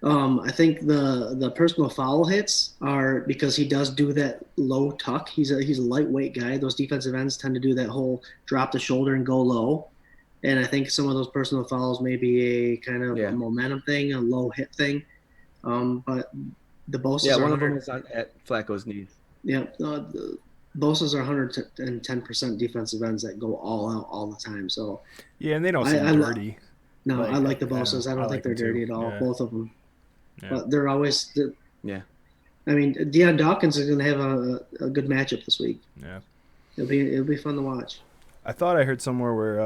I think the personal foul hits are because he does do that low tuck. He's a lightweight guy. Those defensive ends tend to do that whole drop the shoulder and go low. And I think some of those personal fouls may be a kind of a momentum thing, a low hit thing. But the Bosa's one of them is at Flacco's knees. Yeah, the Bosa's are 110% defensive ends that go all out all the time. So yeah, and they don't seem dirty. I like the Bosas. I don't think they're dirty at all, both of them. Yeah. But they're always I mean, Deion Dawkins is going to have a good matchup this week. Yeah, it'll be fun to watch. I thought I heard somewhere where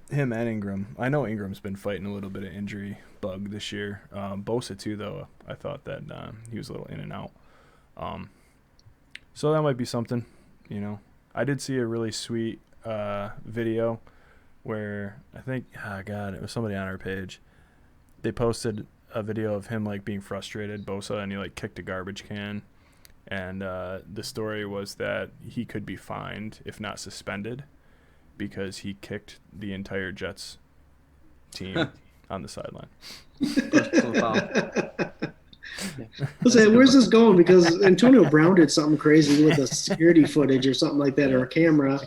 him and Ingram. I know Ingram's been fighting a little bit of injury bug this year. Bosa too, though. I thought that he was a little in and out. So that might be something. I did see a really sweet video where I think, it was somebody on our page. They posted a video of him like being frustrated, Bosa, and he like kicked a garbage can. And the story was that he could be fined, if not suspended, because he kicked the entire Jets team on the sideline. Where's this going? Because Antonio Brown did something crazy with a security footage or something like that, or a camera.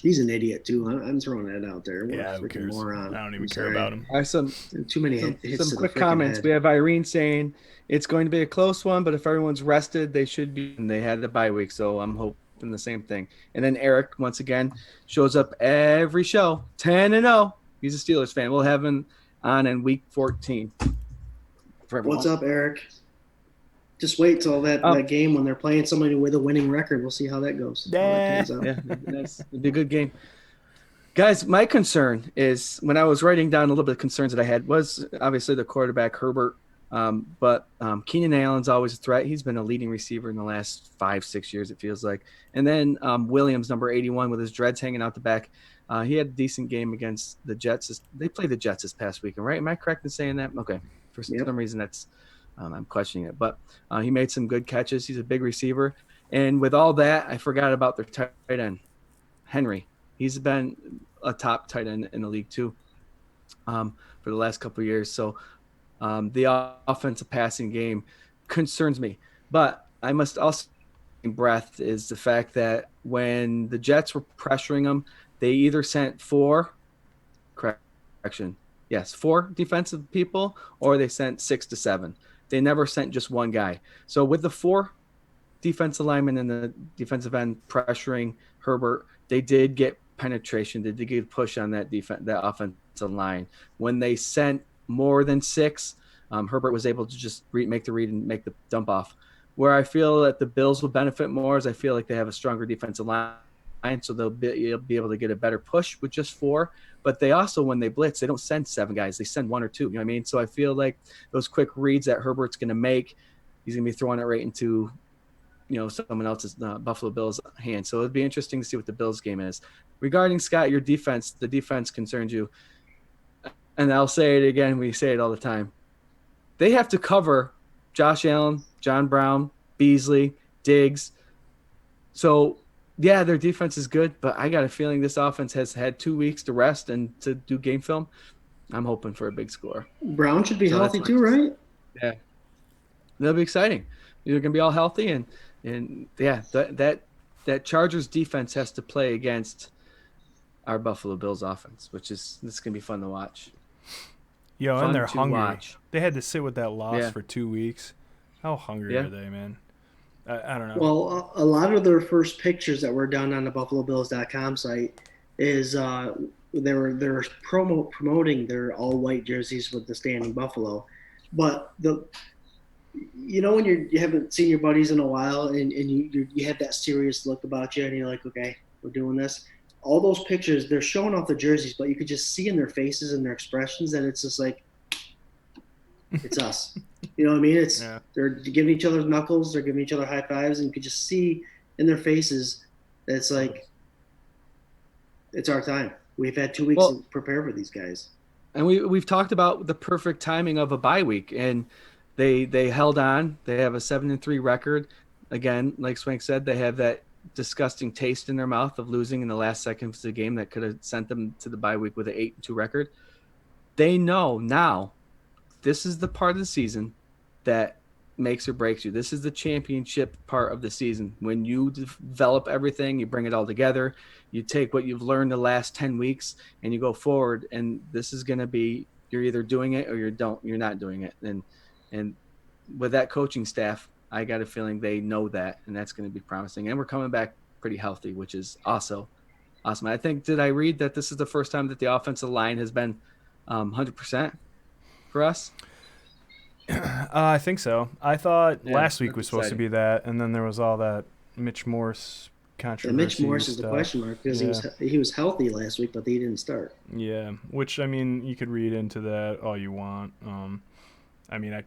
He's an idiot too. I'm throwing that out there. Who cares? Moron. I don't even care about him. Too many hits. Some quick comments. Head. We have Irene saying it's going to be a close one, but if everyone's rested, they should be. And they had the bye week, so I'm hoping the same thing. And then Eric once again shows up every show, 10-0. He's a Steelers fan. We'll have him on in week 14. What's up, Eric? Just wait till that game when they're playing somebody with a winning record. We'll see how that goes. It'll be a good game. Guys, my concern is when I was writing down a little bit of concerns that I had was obviously the quarterback, Herbert. But Keenan Allen's always a threat. He's been a leading receiver in the last 5-6 years, it feels like. And then Williams, number 81, with his dreads hanging out the back. He had a decent game against the Jets. They played the Jets this past weekend, right? Am I correct in saying that? Okay. For some reason, that's I'm questioning it. But he made some good catches. He's a big receiver. And with all that, I forgot about their tight end, Henry. He's been a top tight end in the league too for the last couple of years. So the offensive passing game concerns me. But I must also breath is the fact that when the Jets were pressuring them, they either sent four defensive people, or they sent 6 to 7. They never sent just one guy. So with the 4 defensive linemen and the defensive end pressuring Herbert, they did get penetration. They did get a push on that offensive line. When they sent more than 6, Herbert was able to just make the read and make the dump off. Where I feel that the Bills will benefit more is I feel like they have a stronger defensive line, so they'll be able to get a better push with just 4. But they also, when they blitz, they don't send 7 guys. They send 1 or 2. You know what I mean? So I feel like those quick reads that Herbert's going to make, he's going to be throwing it right into, someone else's Buffalo Bills hand. So it'd be interesting to see what the Bills game is. Regarding, Scott, your defense, the defense concerns you. And I'll say it again. We say it all the time. They have to cover Josh Allen, John Brown, Beasley, Diggs. So, yeah, their defense is good, but I got a feeling this offense has had 2 weeks to rest and to do game film. I'm hoping for a big score. Brown should be healthy too, right? Yeah. That'll be exciting. They're going to be all healthy, and yeah, that Chargers defense has to play against our Buffalo Bills offense, this is going to be fun to watch. And they're hungry. They had to sit with that loss for 2 weeks. How hungry are they, man? I don't know. Well, a lot of their first pictures that were done on the BuffaloBills.com site is they're promoting their all white jerseys with the standing buffalo, but when you haven't seen your buddies in a while and you have that serious look about you and you're like, okay, we're doing this. All those pictures, they're showing off the jerseys, but you could just see in their faces and their expressions that it's just like It's us. You know what I mean? Yeah. They're giving each other knuckles, they're giving each other high fives, and you could just see in their faces that it's like it's our time. We've had 2 weeks to prepare for these guys. And we've talked about the perfect timing of a bye week, and they held on. They have a 7-3 record. Again, like Swank said, they have that disgusting taste in their mouth of losing in the last seconds of the game that could have sent them to the bye week with an 8-2 record. They know now this is the part of the season that makes or breaks you. This is the championship part of the season. When you develop everything, you bring it all together, you take what you've learned the last 10 weeks and you go forward. And this is going to be, you're either doing it or you're not doing it. And with that coaching staff, I got a feeling they know that, and that's going to be promising. And we're coming back pretty healthy, which is also awesome. I think, did I read that this is the first time that the offensive line has been 100% for us? I think so. I thought last week was supposed to exciting. be that, and then there was all that Mitch Morse controversy. And Mitch Morse is the stuff. question mark because he was healthy last week, but he didn't start. Yeah, which I mean, you could read into that all you want. I mean,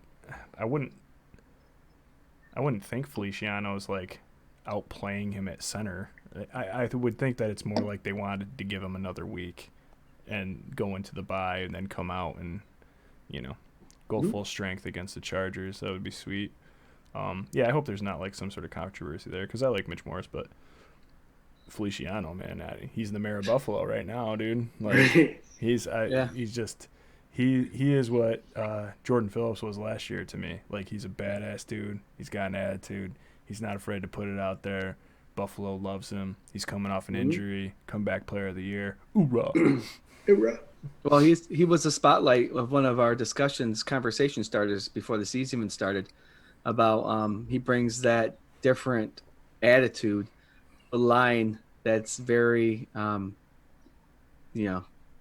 I wouldn't think Feliciano's like outplaying him at center. I would think that it's more like they wanted to give him another week and go into the bye and then come out and go full strength against the Chargers. That would be sweet. Yeah, I hope there's not like some sort of controversy there because I like Mitch Morris, but Feliciano, man, he's the mayor of Buffalo right now, dude. Like he's just he is what Jordan Phillips was last year to me. Like he's a badass dude. He's got an attitude. He's not afraid to put it out there. Buffalo loves him. He's coming off an injury, comeback player of the year. Hoorah. Hoorah. Well, he was the spotlight of one of our conversation starters before the season even started about he brings that different attitude, a line that's very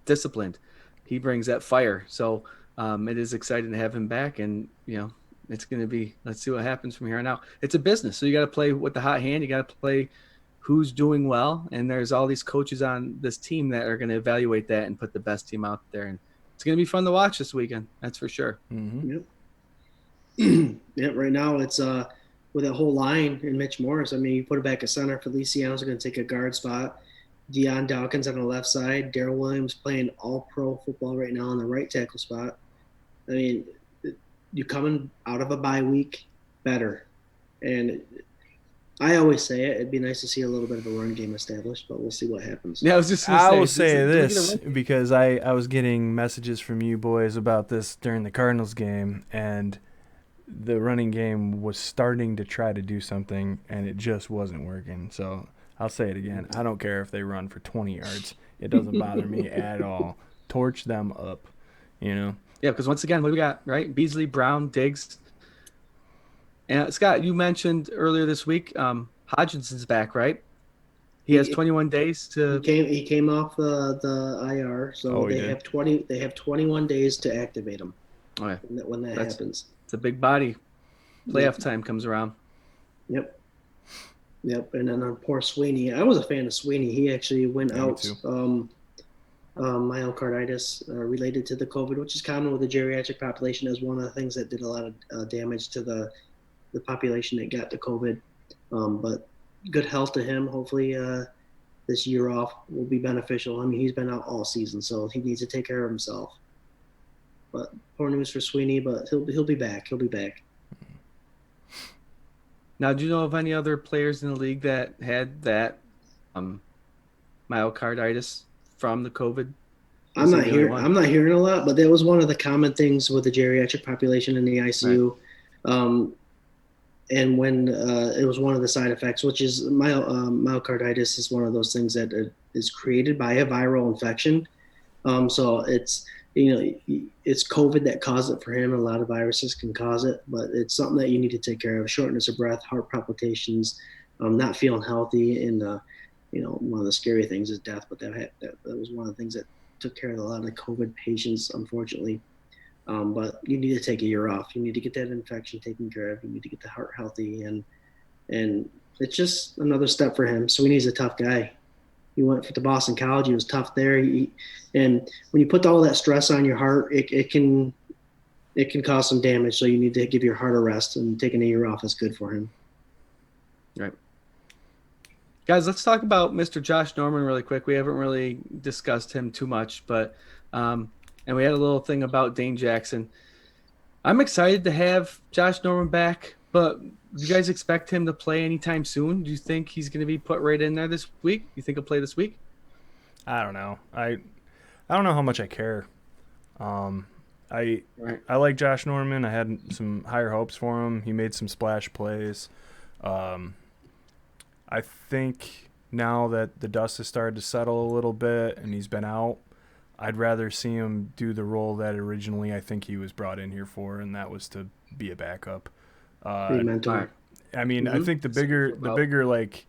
disciplined. He brings that fire. So it is exciting to have him back, and it's going to be, let's see what happens from here on out. It's a business, so you got to play with the hot hand. You got to play who's doing well, and there's all these coaches on this team that are going to evaluate that and put the best team out there. And it's going to be fun to watch this weekend. That's for sure. Mm-hmm. Yep. Yeah. Right now it's with that whole line in Mitch Morris. I mean, you put it back at center. Feliciano's going to take a guard spot. Deion Dawkins on the left side. Darrell Williams playing all-pro football right now on the right tackle spot. I mean, you're coming out of a bye week better. And I always say it'd be nice to see a little bit of a run game established, but we'll see what happens. Yeah, I was just I will say this because I was getting messages from you boys about this during the Cardinals game, and the running game was starting to try to do something, and it just wasn't working. So I'll say it again. I don't care if they run for 20 yards. It doesn't bother me at all. Torch them up, Yeah, because once again, what do we got, right? Beasley, Brown, Diggs. And Scott, you mentioned earlier this week, Hodginson's back, right? He has 21 days to. He came off the IR, so they have 21 days to activate him. Oh, yeah. When that happens. It's a big body. Playoff time comes around. Yep. And then on poor Sweeney, I was a fan of Sweeney. He actually went out myocarditis related to the COVID, which is common with the geriatric population, as one of the things that did a lot of damage to the population that got the COVID. But good health to him. Hopefully this year off will be beneficial. I mean, he's been out all season, so he needs to take care of himself. But poor news for Sweeney, but he'll be back. He'll be back. Now, do you know of any other players in the league that had that myocarditis from the COVID? I'm not hearing a lot, but that was one of the common things with the geriatric population in the ICU. Right. And when it was one of the side effects, which is myocarditis is one of those things that is created by a viral infection. So it's COVID that caused it for him. A lot of viruses can cause it, but it's something that you need to take care of. Shortness of breath, heart palpitations, not feeling healthy, and one of the scary things is death. But that was one of the things that took care of a lot of the COVID patients, unfortunately. But you need to take a year off. You need to get that infection taken care of. You need to get the heart healthy, and it's just another step for him. Sweeney's a tough guy. He went to Boston College. He was tough there. And when you put all that stress on your heart, it can it can cause some damage. So you need to give your heart a rest, and taking a year off is good for him. Right. Guys, let's talk about Mr. Josh Norman really quick. We haven't really discussed him too much, but and we had a little thing about Dane Jackson. I'm excited to have Josh Norman back, but do you guys expect him to play anytime soon? Do you think he's going to be put right in there this week? You think he'll play this week? I don't know. I don't know how much I care. I like Josh Norman. I had some higher hopes for him. He made some splash plays. I think now that the dust has started to settle a little bit and he's been out, I'd rather see him do the role that originally I think he was brought in here for, and that was to be a backup. Mentor. I mean, I think the bigger like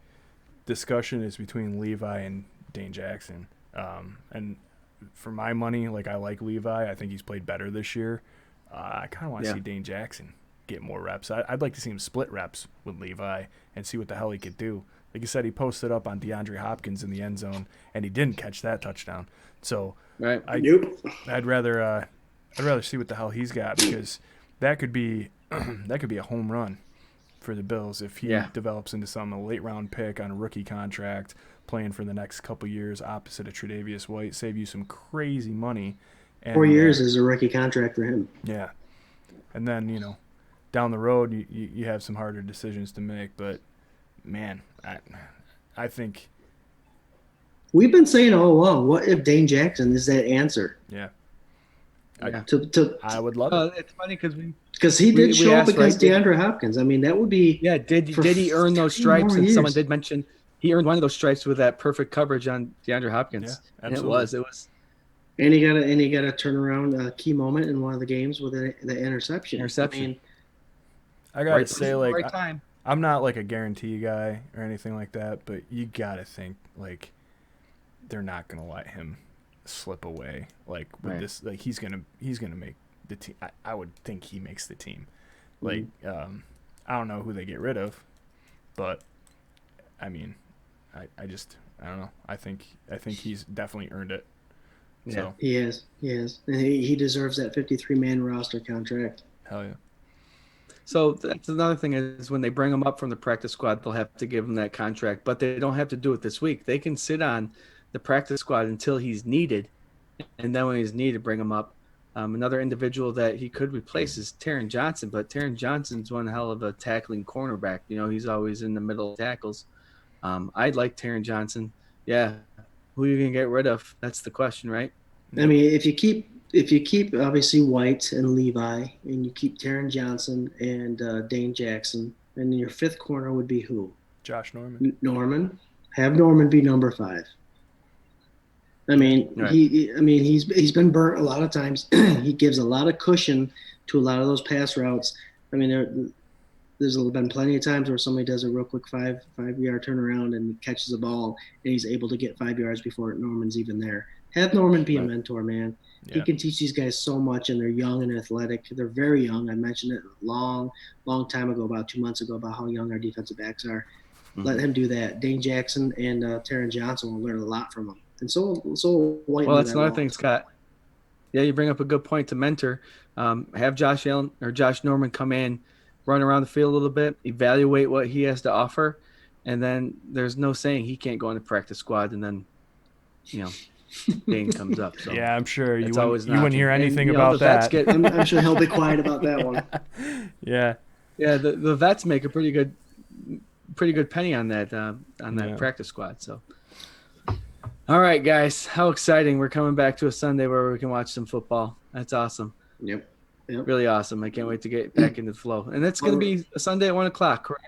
discussion is between Levi and Dane Jackson. And for my money, like I like Levi. I think he's played better this year. I kind of want to see Dane Jackson get more reps. I'd like to see him split reps with Levi and see what the hell he could do. Like you said, he posted up on DeAndre Hopkins in the end zone, and he didn't catch that touchdown. So I'd rather see what the hell he's got, because that could be a home run for the Bills if he develops into a late round pick on a rookie contract, playing for the next couple years opposite of Tre'Davious White, save you some crazy money. And, 4 years is a rookie contract for him. Yeah, and then down the road you have some harder decisions to make, but man, I think we've been saying all along, what if Dane Jackson is that answer? Yeah. I would love it. It's funny because he did show up against DeAndre Hopkins. I mean, that would be did he earn those stripes? And someone did mention he earned one of those stripes with that perfect coverage on DeAndre Hopkins. Yeah, and absolutely. it was. And he got a turnaround key moment in one of the games with the interception. I mean, I gotta say, like, right time. I'm not like a guarantee guy or anything like that, but you gotta think like they're not gonna let him slip away like with this. Like he's gonna make the team. I would think he makes the team. Like I don't know who they get rid of, but I mean, I don't know. I think he's definitely earned it. Yeah, So. he has, and he deserves that 53-man roster contract. Hell yeah. So that's another thing is when they bring him up from the practice squad, they'll have to give him that contract, but they don't have to do it this week. They can sit on the practice squad until he's needed, and then when he's needed, bring him up. Another individual that he could replace is Taron Johnson, but Taron Johnson's one hell of a tackling cornerback. He's always in the middle of tackles. I'd like Taron Johnson. Yeah. Who are you going to get rid of? That's the question, right? I mean, if you keep obviously White and Levi, and you keep Taron Johnson and Dane Jackson, and your fifth corner would be who? Josh Norman. Norman. Have Norman be number 5. I mean, he's been burnt a lot of times. He gives a lot of cushion to a lot of those pass routes. I mean, there's been plenty of times where somebody does a real quick 5-yard turnaround and catches the ball, and he's able to get 5 yards before Norman's even there. Have Norman be a mentor, man. Yeah. He can teach these guys so much, and they're young and athletic. They're very young. I mentioned it a long time ago, about 2 months ago, about how young our defensive backs are. Mm-hmm. Let him do that. Dane Jackson and Taron Johnson will learn a lot from him. And so White. Well, that's another thing, Scott. Yeah, you bring up a good point to mentor. Have Josh Norman come in, run around the field a little bit, evaluate what he has to offer, and then there's no saying he can't go on the practice squad, and then, Dane comes up. So yeah, I'm sure you wouldn't hear anything about that. I'm sure he'll be quiet about that one. Yeah. Yeah, the vets make a pretty good penny on that practice squad. So, all right, guys, how exciting! We're coming back to a Sunday where we can watch some football. That's awesome. Yep. Really awesome. I can't wait to get back into the flow. And that's going to be a Sunday at 1:00, correct?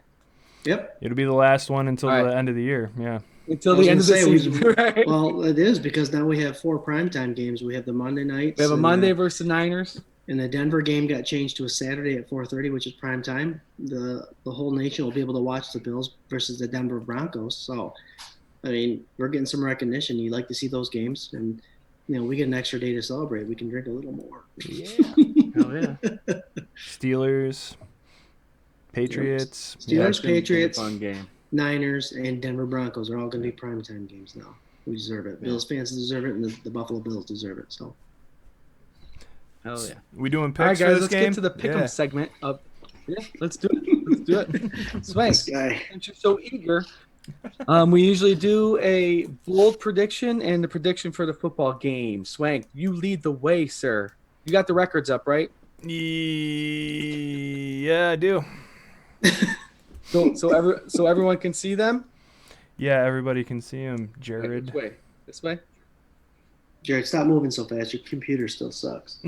Yep. It'll be the last one until the end of the year. Yeah. Until the end of the season. Right? Well, it is, because now we have 4 primetime games. We have the Monday nights. We have a Monday versus the Niners. And the Denver game got changed to a Saturday at 4:30, which is prime time. The whole nation will be able to watch the Bills versus the Denver Broncos. So, I mean, we're getting some recognition. You like to see those games, and we get an extra day to celebrate. We can drink a little more. Yeah. Hell yeah. Steelers, Patriots. Patriots, fun game. Niners, and Denver Broncos are all going to be primetime games now. We deserve it. Bills fans deserve it, and the Buffalo Bills deserve it. So. Oh yeah. We doing picks All right, for guys, this let's game? get to the pick'em segment of. Yeah, let's do it. Let's do it. Swank, This guy. since you're so eager, we usually do a bold prediction and the prediction for the football game. Swank, you lead the way, sir. You got the records up, right? Yeah, I do. So everyone can see them. Yeah, everybody can see him. Right, Jarrod. which way? This way. Jared, stop moving so fast. Your computer still sucks.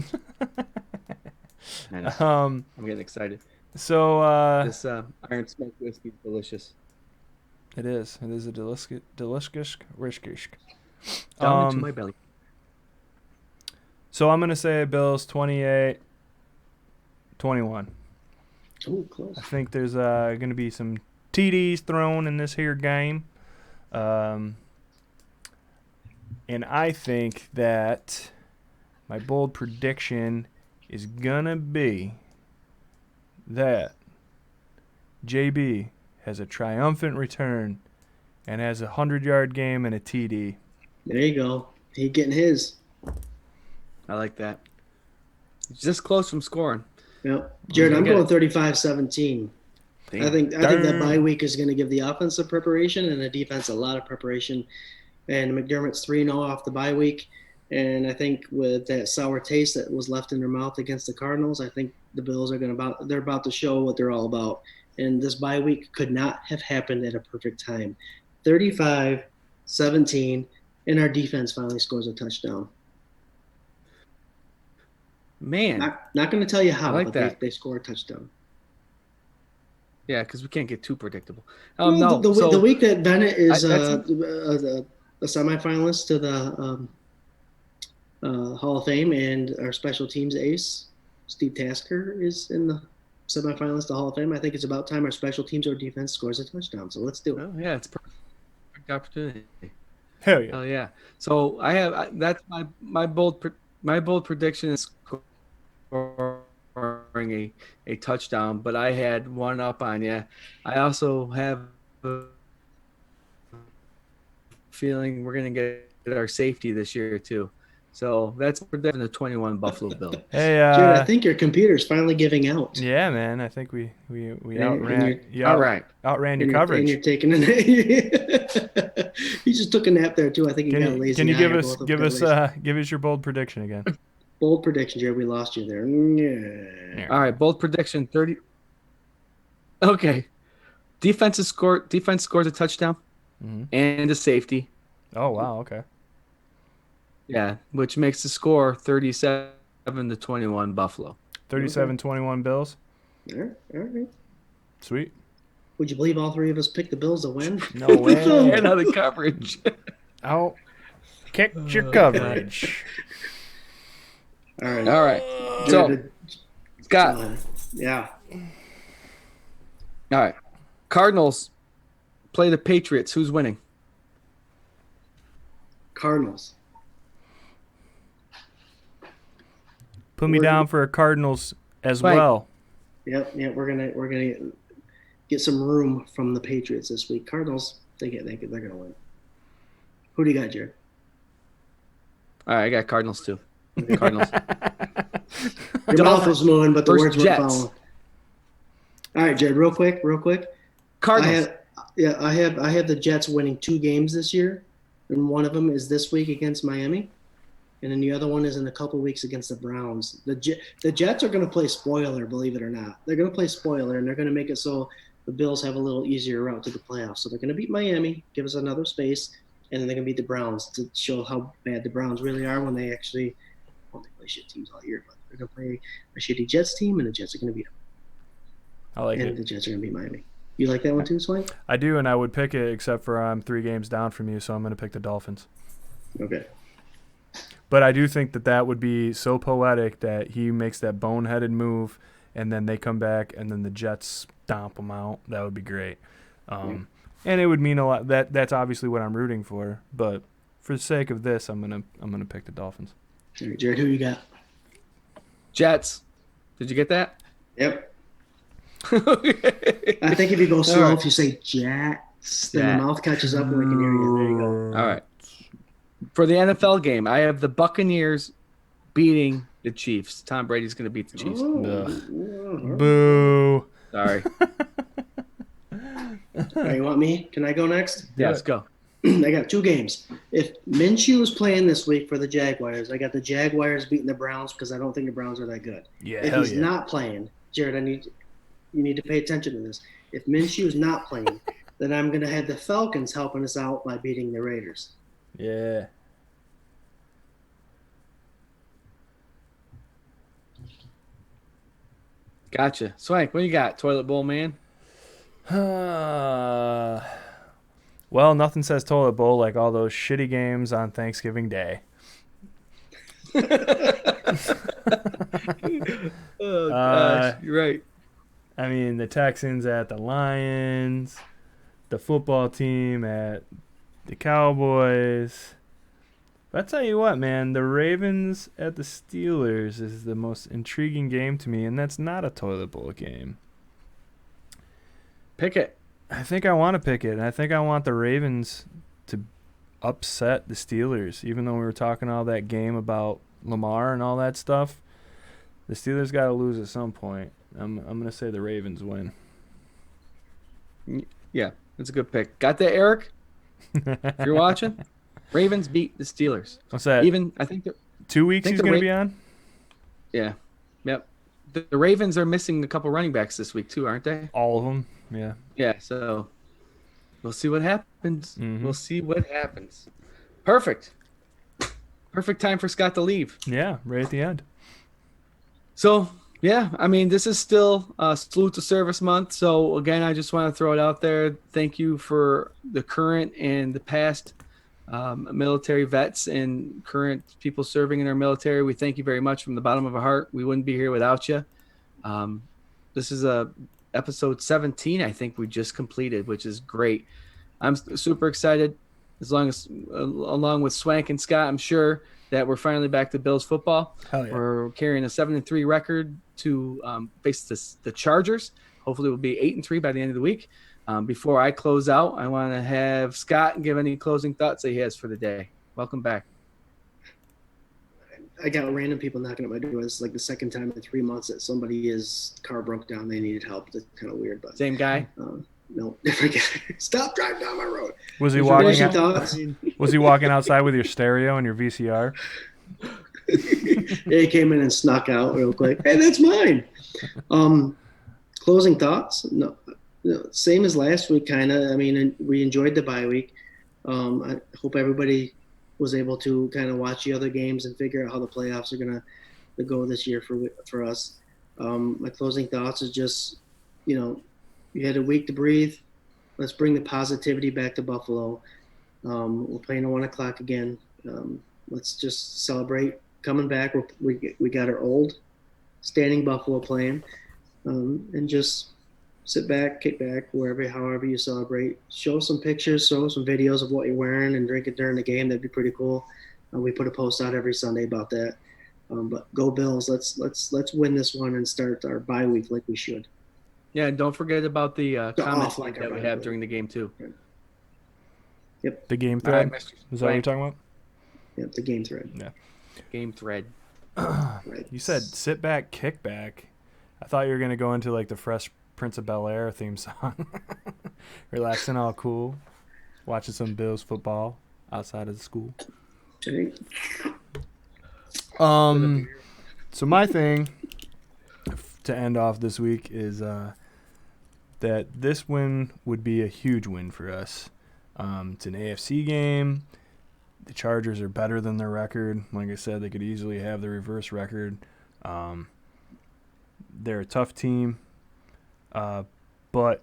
I know. Um. I'm getting excited. So This Iron Smoke whiskey is delicious. it is. It is a delicious. Down into my belly. So I'm gonna say Bills 28-21. Oh, close. I think there's gonna be some TDs thrown in this here game. And I think that my bold prediction is gonna be that JB has a triumphant return and has a 100-yard game and a TD. There you go. He getting his. I like that. Just close from scoring. Yep. Jared, I'm Get going it. 35-17. Damn. I think that bye week is going to give the offense some preparation and the defense a lot of preparation. And McDermott's 3-0 off the bye week. And I think with that sour taste that was left in their mouth against the Cardinals, I think the Bills are they're about to show what they're all about. And this bye week could not have happened at a perfect time. 35-17, and our defense finally scores a touchdown. Man. Not going to tell you how, I like but that. they score a touchdown. Yeah, because we can't get too predictable. Well, No. the week that Bennett is that's a semifinalist to the Hall of Fame, and our special teams ace, Steve Tasker, is in the semifinalist to the Hall of Fame. I think it's about time our special teams or defense scores a touchdown. So let's do it. Oh yeah, it's perfect opportunity. Hell yeah. Oh yeah. So that's my bold prediction is scoring a touchdown, but I had one up on you. I also have a feeling we're gonna get our safety this year too. So that's predicting the 21 Buffalo Bills. Hey, Jared, I think your computer's finally giving out. yeah, man. I think we And outran All right. outran your And coverage. you're taking a nap. He just took a nap there too. I think he got a lazy. Can you eye, give or us both of them got lazy. give us your bold prediction again? Bold prediction, Jared? We lost you there. Yeah. All right, bold prediction 30. Okay. Defense scores a touchdown and a safety. Oh wow, okay. Yeah, which makes the score 37-21 Buffalo. 37-21 Bills. All right. Sweet. Would you believe all three of us picked the Bills to win? No way. And on the coverage. Out. Kicked your coverage. All right. All right. So, Jared, Scott. yeah. All right. Cardinals play the Patriots. Who's winning? Cardinals. Put me down for a Cardinals as Right. well. Yep. We're gonna get some room from the Patriots this week. Cardinals, they're gonna win. Who do you got, Jared? All right, I got Cardinals too. Cardinals. Your mouth was moving, but the versus words weren't Jets. following. All right, Jared. Real quick. Cardinals. I have the Jets winning 2 games this year, and one of them is this week against Miami, and then the other one is in a couple weeks against the Browns. The Jets are going to play spoiler, believe it or not. They're going to play spoiler, and they're going to make it so the Bills have a little easier route to the playoffs. So they're going to beat Miami, give us another space, and then they're going to beat the Browns to show how bad the Browns really are when they actually they play shit teams all year, but they're going to play a shitty Jets team, and the Jets are going to beat them. I like And it. the Jets are going to beat Miami. You like that one too, Swank? I do, and I would pick it, except for I'm 3 games down from you, so I'm going to pick the Dolphins. Okay. But I do think that would be so poetic that he makes that boneheaded move, and then they come back, and then the Jets stomp them out. That would be great. And it would mean a lot. That's obviously what I'm rooting for. But for the sake of this, I'm gonna pick the Dolphins. All right, Jared, who you got? Jets. Did you get that? Yep. I think if you go slow, All right. if you say Jets, then Yeah. the mouth catches up and we can hear you. There you go. All right. For the NFL game, I have the Buccaneers beating the Chiefs. Tom Brady's going to beat the Chiefs. Boo. Sorry. All right, you want me? Can I go next? Yes, go. I got 2 games. If Minshew is playing this week for the Jaguars, I got the Jaguars beating the Browns because I don't think the Browns are that good. Yeah, If hell he's yeah. not playing, Jarrod, you need to pay attention to this. If Minshew is not playing, then I'm going to have the Falcons helping us out by beating the Raiders. Yeah. Gotcha. Swank, what you got? Toilet bowl man? Well, nothing says toilet bowl like all those shitty games on Thanksgiving Day. Oh, gosh. You're right. I mean, the Texans at the Lions, the football team at the Cowboys. But I tell you what, man, the Ravens at the Steelers is the most intriguing game to me, and that's not a toilet bowl game. Pick it. I think I want to pick it, and I think I want the Ravens to upset the Steelers, even though we were talking all that game about Lamar and all that stuff. The Steelers got to lose at some point. I'm going to say the Ravens win. Yeah, that's a good pick. Got that, Eric? If you're watching, Ravens beat the Steelers. What's that? Even I think 2 weeks he's going to be on? Yeah. Yep. The Ravens are missing a couple running backs this week too, aren't they? All of them, yeah. Yeah, so we'll see what happens. Mhm. We'll see what happens. Perfect. Perfect time for Scott to leave. Yeah, right at the end. So, yeah, I mean, this is still Salute to Service Month. So, again, I just want to throw it out there. Thank you for the current and the past military vets and current people serving in our military. We thank you very much from the bottom of our heart. We wouldn't be here without you. This is episode 17, I think we just completed, which is great. I'm super excited. Along with Swank and Scott, I'm sure that we're finally back to Bills football. Hell yeah. We're carrying a 7-3 record to face the Chargers. Hopefully, we'll be 8-3 by the end of the week. Before I close out, I want to have Scott give any closing thoughts that he has for the day. Welcome back. I got random people knocking at my door. It's like the second time in 3 months that somebody's car broke down. They needed help. That's kind of weird, but Same guy. no, different guy. Stop driving down my road. Was he Finishing walking thoughts? Was he walking outside with your stereo and your VCR? He came in and snuck out real quick. Hey, that's mine. Closing thoughts? No, same as last week, kind of. I mean, we enjoyed the bye week. I hope everybody was able to kind of watch the other games and figure out how the playoffs are going to go this year for us. My closing thoughts is just, you had a week to breathe. Let's bring the positivity back to Buffalo. We're playing at 1 o'clock again. Let's just celebrate coming back. We got our old standing Buffalo playing, and just sit back, kick back, however you celebrate. Show some pictures, show some videos of what you're wearing and drinking during the game. That'd be pretty cool. We put a post out every Sunday about that. But go Bills! Let's win this one and start our bye week like we should. Yeah, and don't forget about the comments like that we have during the game too. Yep. The game All right, thread? Mr. Is that what you're talking about? Yep, the game thread. Yeah. Game thread. Right. You said sit back, kick back. I thought you were going to go into like the Fresh Prince of Bel-Air theme song. Relaxing, all cool. Watching some Bills football outside of the school. Okay. So my thing to end off this week is that this win would be a huge win for us. It's an AFC game. The Chargers are better than their record. Like I said, they could easily have the reverse record. They're a tough team, but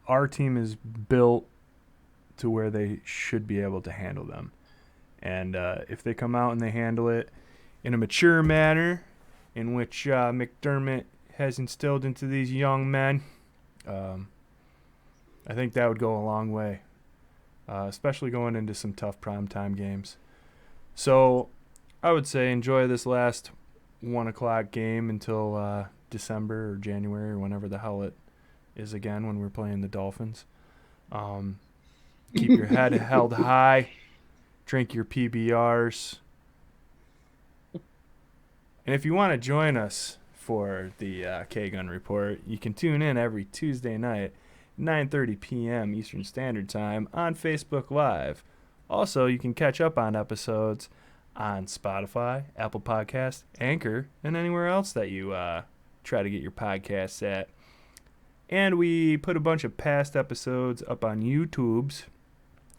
our team is built to where they should be able to handle them. And if they come out and they handle it in a mature manner, in which McDermott has instilled into these young men, I think that would go a long way, especially going into some tough primetime games. So I would say enjoy this last 1 o'clock game until December or January or whenever the hell it is again when we're playing the Dolphins. Keep your head held high. Drink your PBRs. And if you want to join us for the K-Gun Report, you can tune in every Tuesday night, 9:30 p.m. Eastern Standard Time on Facebook Live. Also, you can catch up on episodes on Spotify, Apple Podcasts, Anchor, and anywhere else that you try to get your podcasts at. And we put a bunch of past episodes up on YouTube's.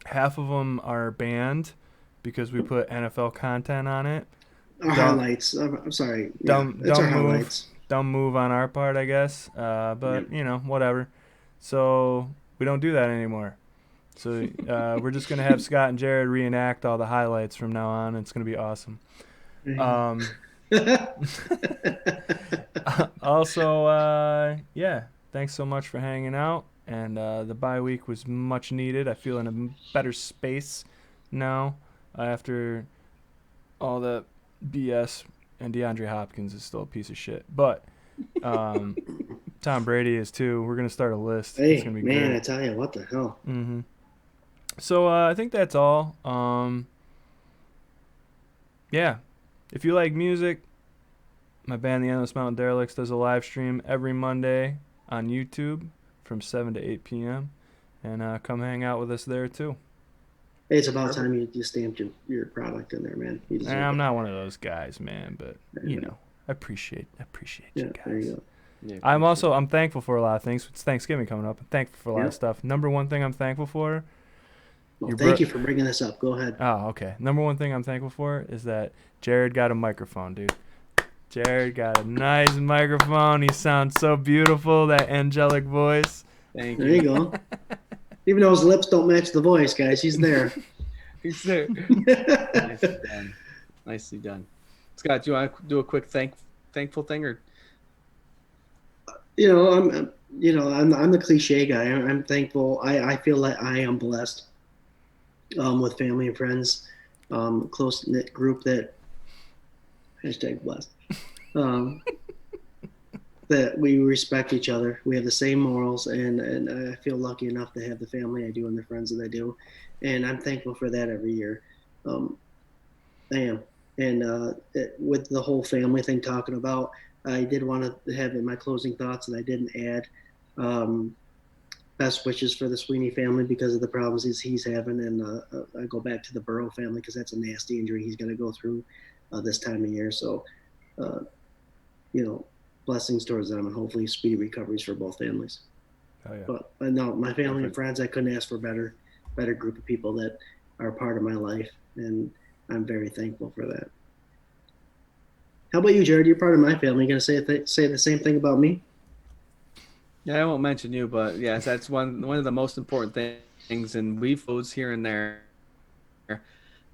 Half of them are banned because we put NFL content on it. Our highlights. I'm sorry. Dumb our move. highlights. Dumb move on our part, I guess. But, whatever. So we don't do that anymore. So we're just going to have Scott and Jarrod reenact all the highlights from now on. It's going to be awesome. Also, thanks so much for hanging out. And the bye week was much needed. I feel in a better space now after all the BS. And DeAndre Hopkins is still a piece of shit. But Tom Brady is too. We're going to start a list. Hey, it's gonna be man, great. I tell you, what the hell. Mm-hmm. So I think that's all. If you like music, my band, The Endless Mountain Derelicts, does a live stream every Monday on YouTube from 7 to 8 p.m. And come hang out with us there, too. Hey, it's about time you stamped your product in there, man. I'm not one of those guys, man, but, I appreciate you guys. There you go. Yeah, I'm thankful for a lot of things. It's Thanksgiving coming up. I'm thankful for a lot of stuff. Number one thing I'm thankful for. Well, thank you for bringing this up. Go ahead. Oh, okay. Number one thing I'm thankful for is that Jarrod got a microphone, dude. Jarrod got a nice microphone. He sounds so beautiful, that angelic voice. Thank you. There you go. Even though his lips don't match the voice, guys, he's there. He's there. Nicely done. Nicely done. Scott, do you want to do a quick thankful thing, or? I'm the cliche guy. I'm thankful. I feel like I am blessed with family and friends, close knit group that #blessed. That we respect each other. We have the same morals, and I feel lucky enough to have the family I do and the friends that I do, and I'm thankful for that every year. I am, and with the whole family thing talking about, I did want to have in my closing thoughts that I didn't add best wishes for the Sweeney family because of the problems he's having, and I go back to the Burrow family because that's a nasty injury he's going to go through this time of year. So, blessings towards them, and hopefully speedy recoveries for both families. Oh, yeah. But no, my family and friends, I couldn't ask for a better group of people that are a part of my life, and I'm very thankful for that. How about you, Jarrod? You're part of my family. You gonna say the same thing about me? Yeah, I won't mention you, but yes, that's one of the most important things. And we foods here and there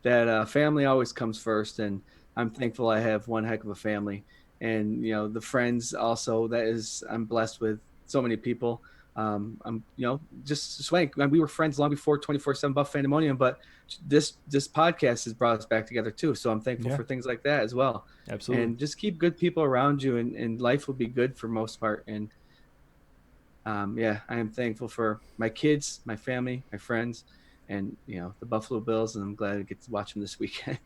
that family always comes first, and I'm thankful I have one heck of a family. And the friends also. I'm blessed with so many people. I'm just Swank. We were friends long before 24/7 Buf Fandemonium, but this podcast has brought us back together too. So I'm thankful for things like that as well. Absolutely. And just keep good people around you, and life will be good for most part. And I am thankful for my kids, my family, my friends, and the Buffalo Bills. And I'm glad I get to watch them this weekend.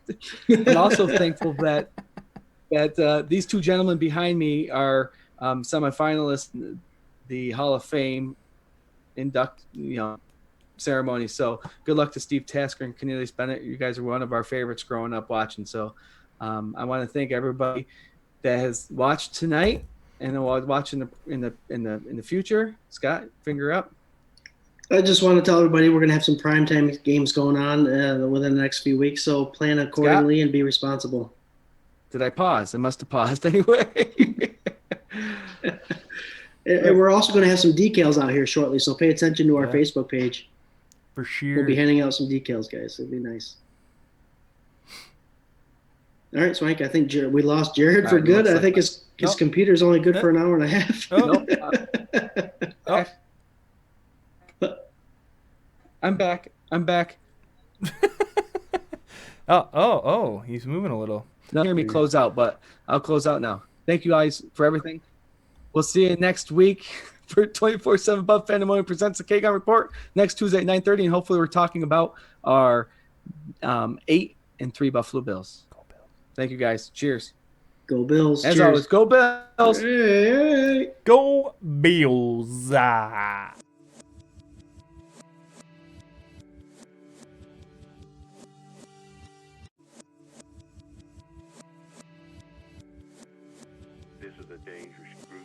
I'm also thankful that these two gentlemen behind me are semifinalists in the Hall of Fame ceremony. So good luck to Steve Tasker and Cornelius Bennett. You guys are one of our favorites growing up watching. So I want to thank everybody that has watched tonight and will watch in the future. Scott, finger up. I just want to tell everybody we're going to have some primetime games going on within the next few weeks. So plan accordingly and be responsible. Did I pause? I must have paused anyway. And we're also going to have some decals out here shortly, so pay attention to our Facebook page. For sure. We'll be handing out some decals, guys. It'll be nice. All right, Swank, I think we lost Jarrod for good. I think his computer's only good for an hour and a half. I'm back. He's moving a little. Not hear me close out, but I'll close out now. Thank you guys for everything. We'll see you next week for 24/7 Buf Fandemonium presents the K-Gun Report next Tuesday at 9:30, and hopefully we're talking about our 8-3 Buffalo Bills. Thank you guys. Cheers. Go Bills. As Cheers. always, go Bills. Hey. Go Bills. Ah. This is a dangerous group.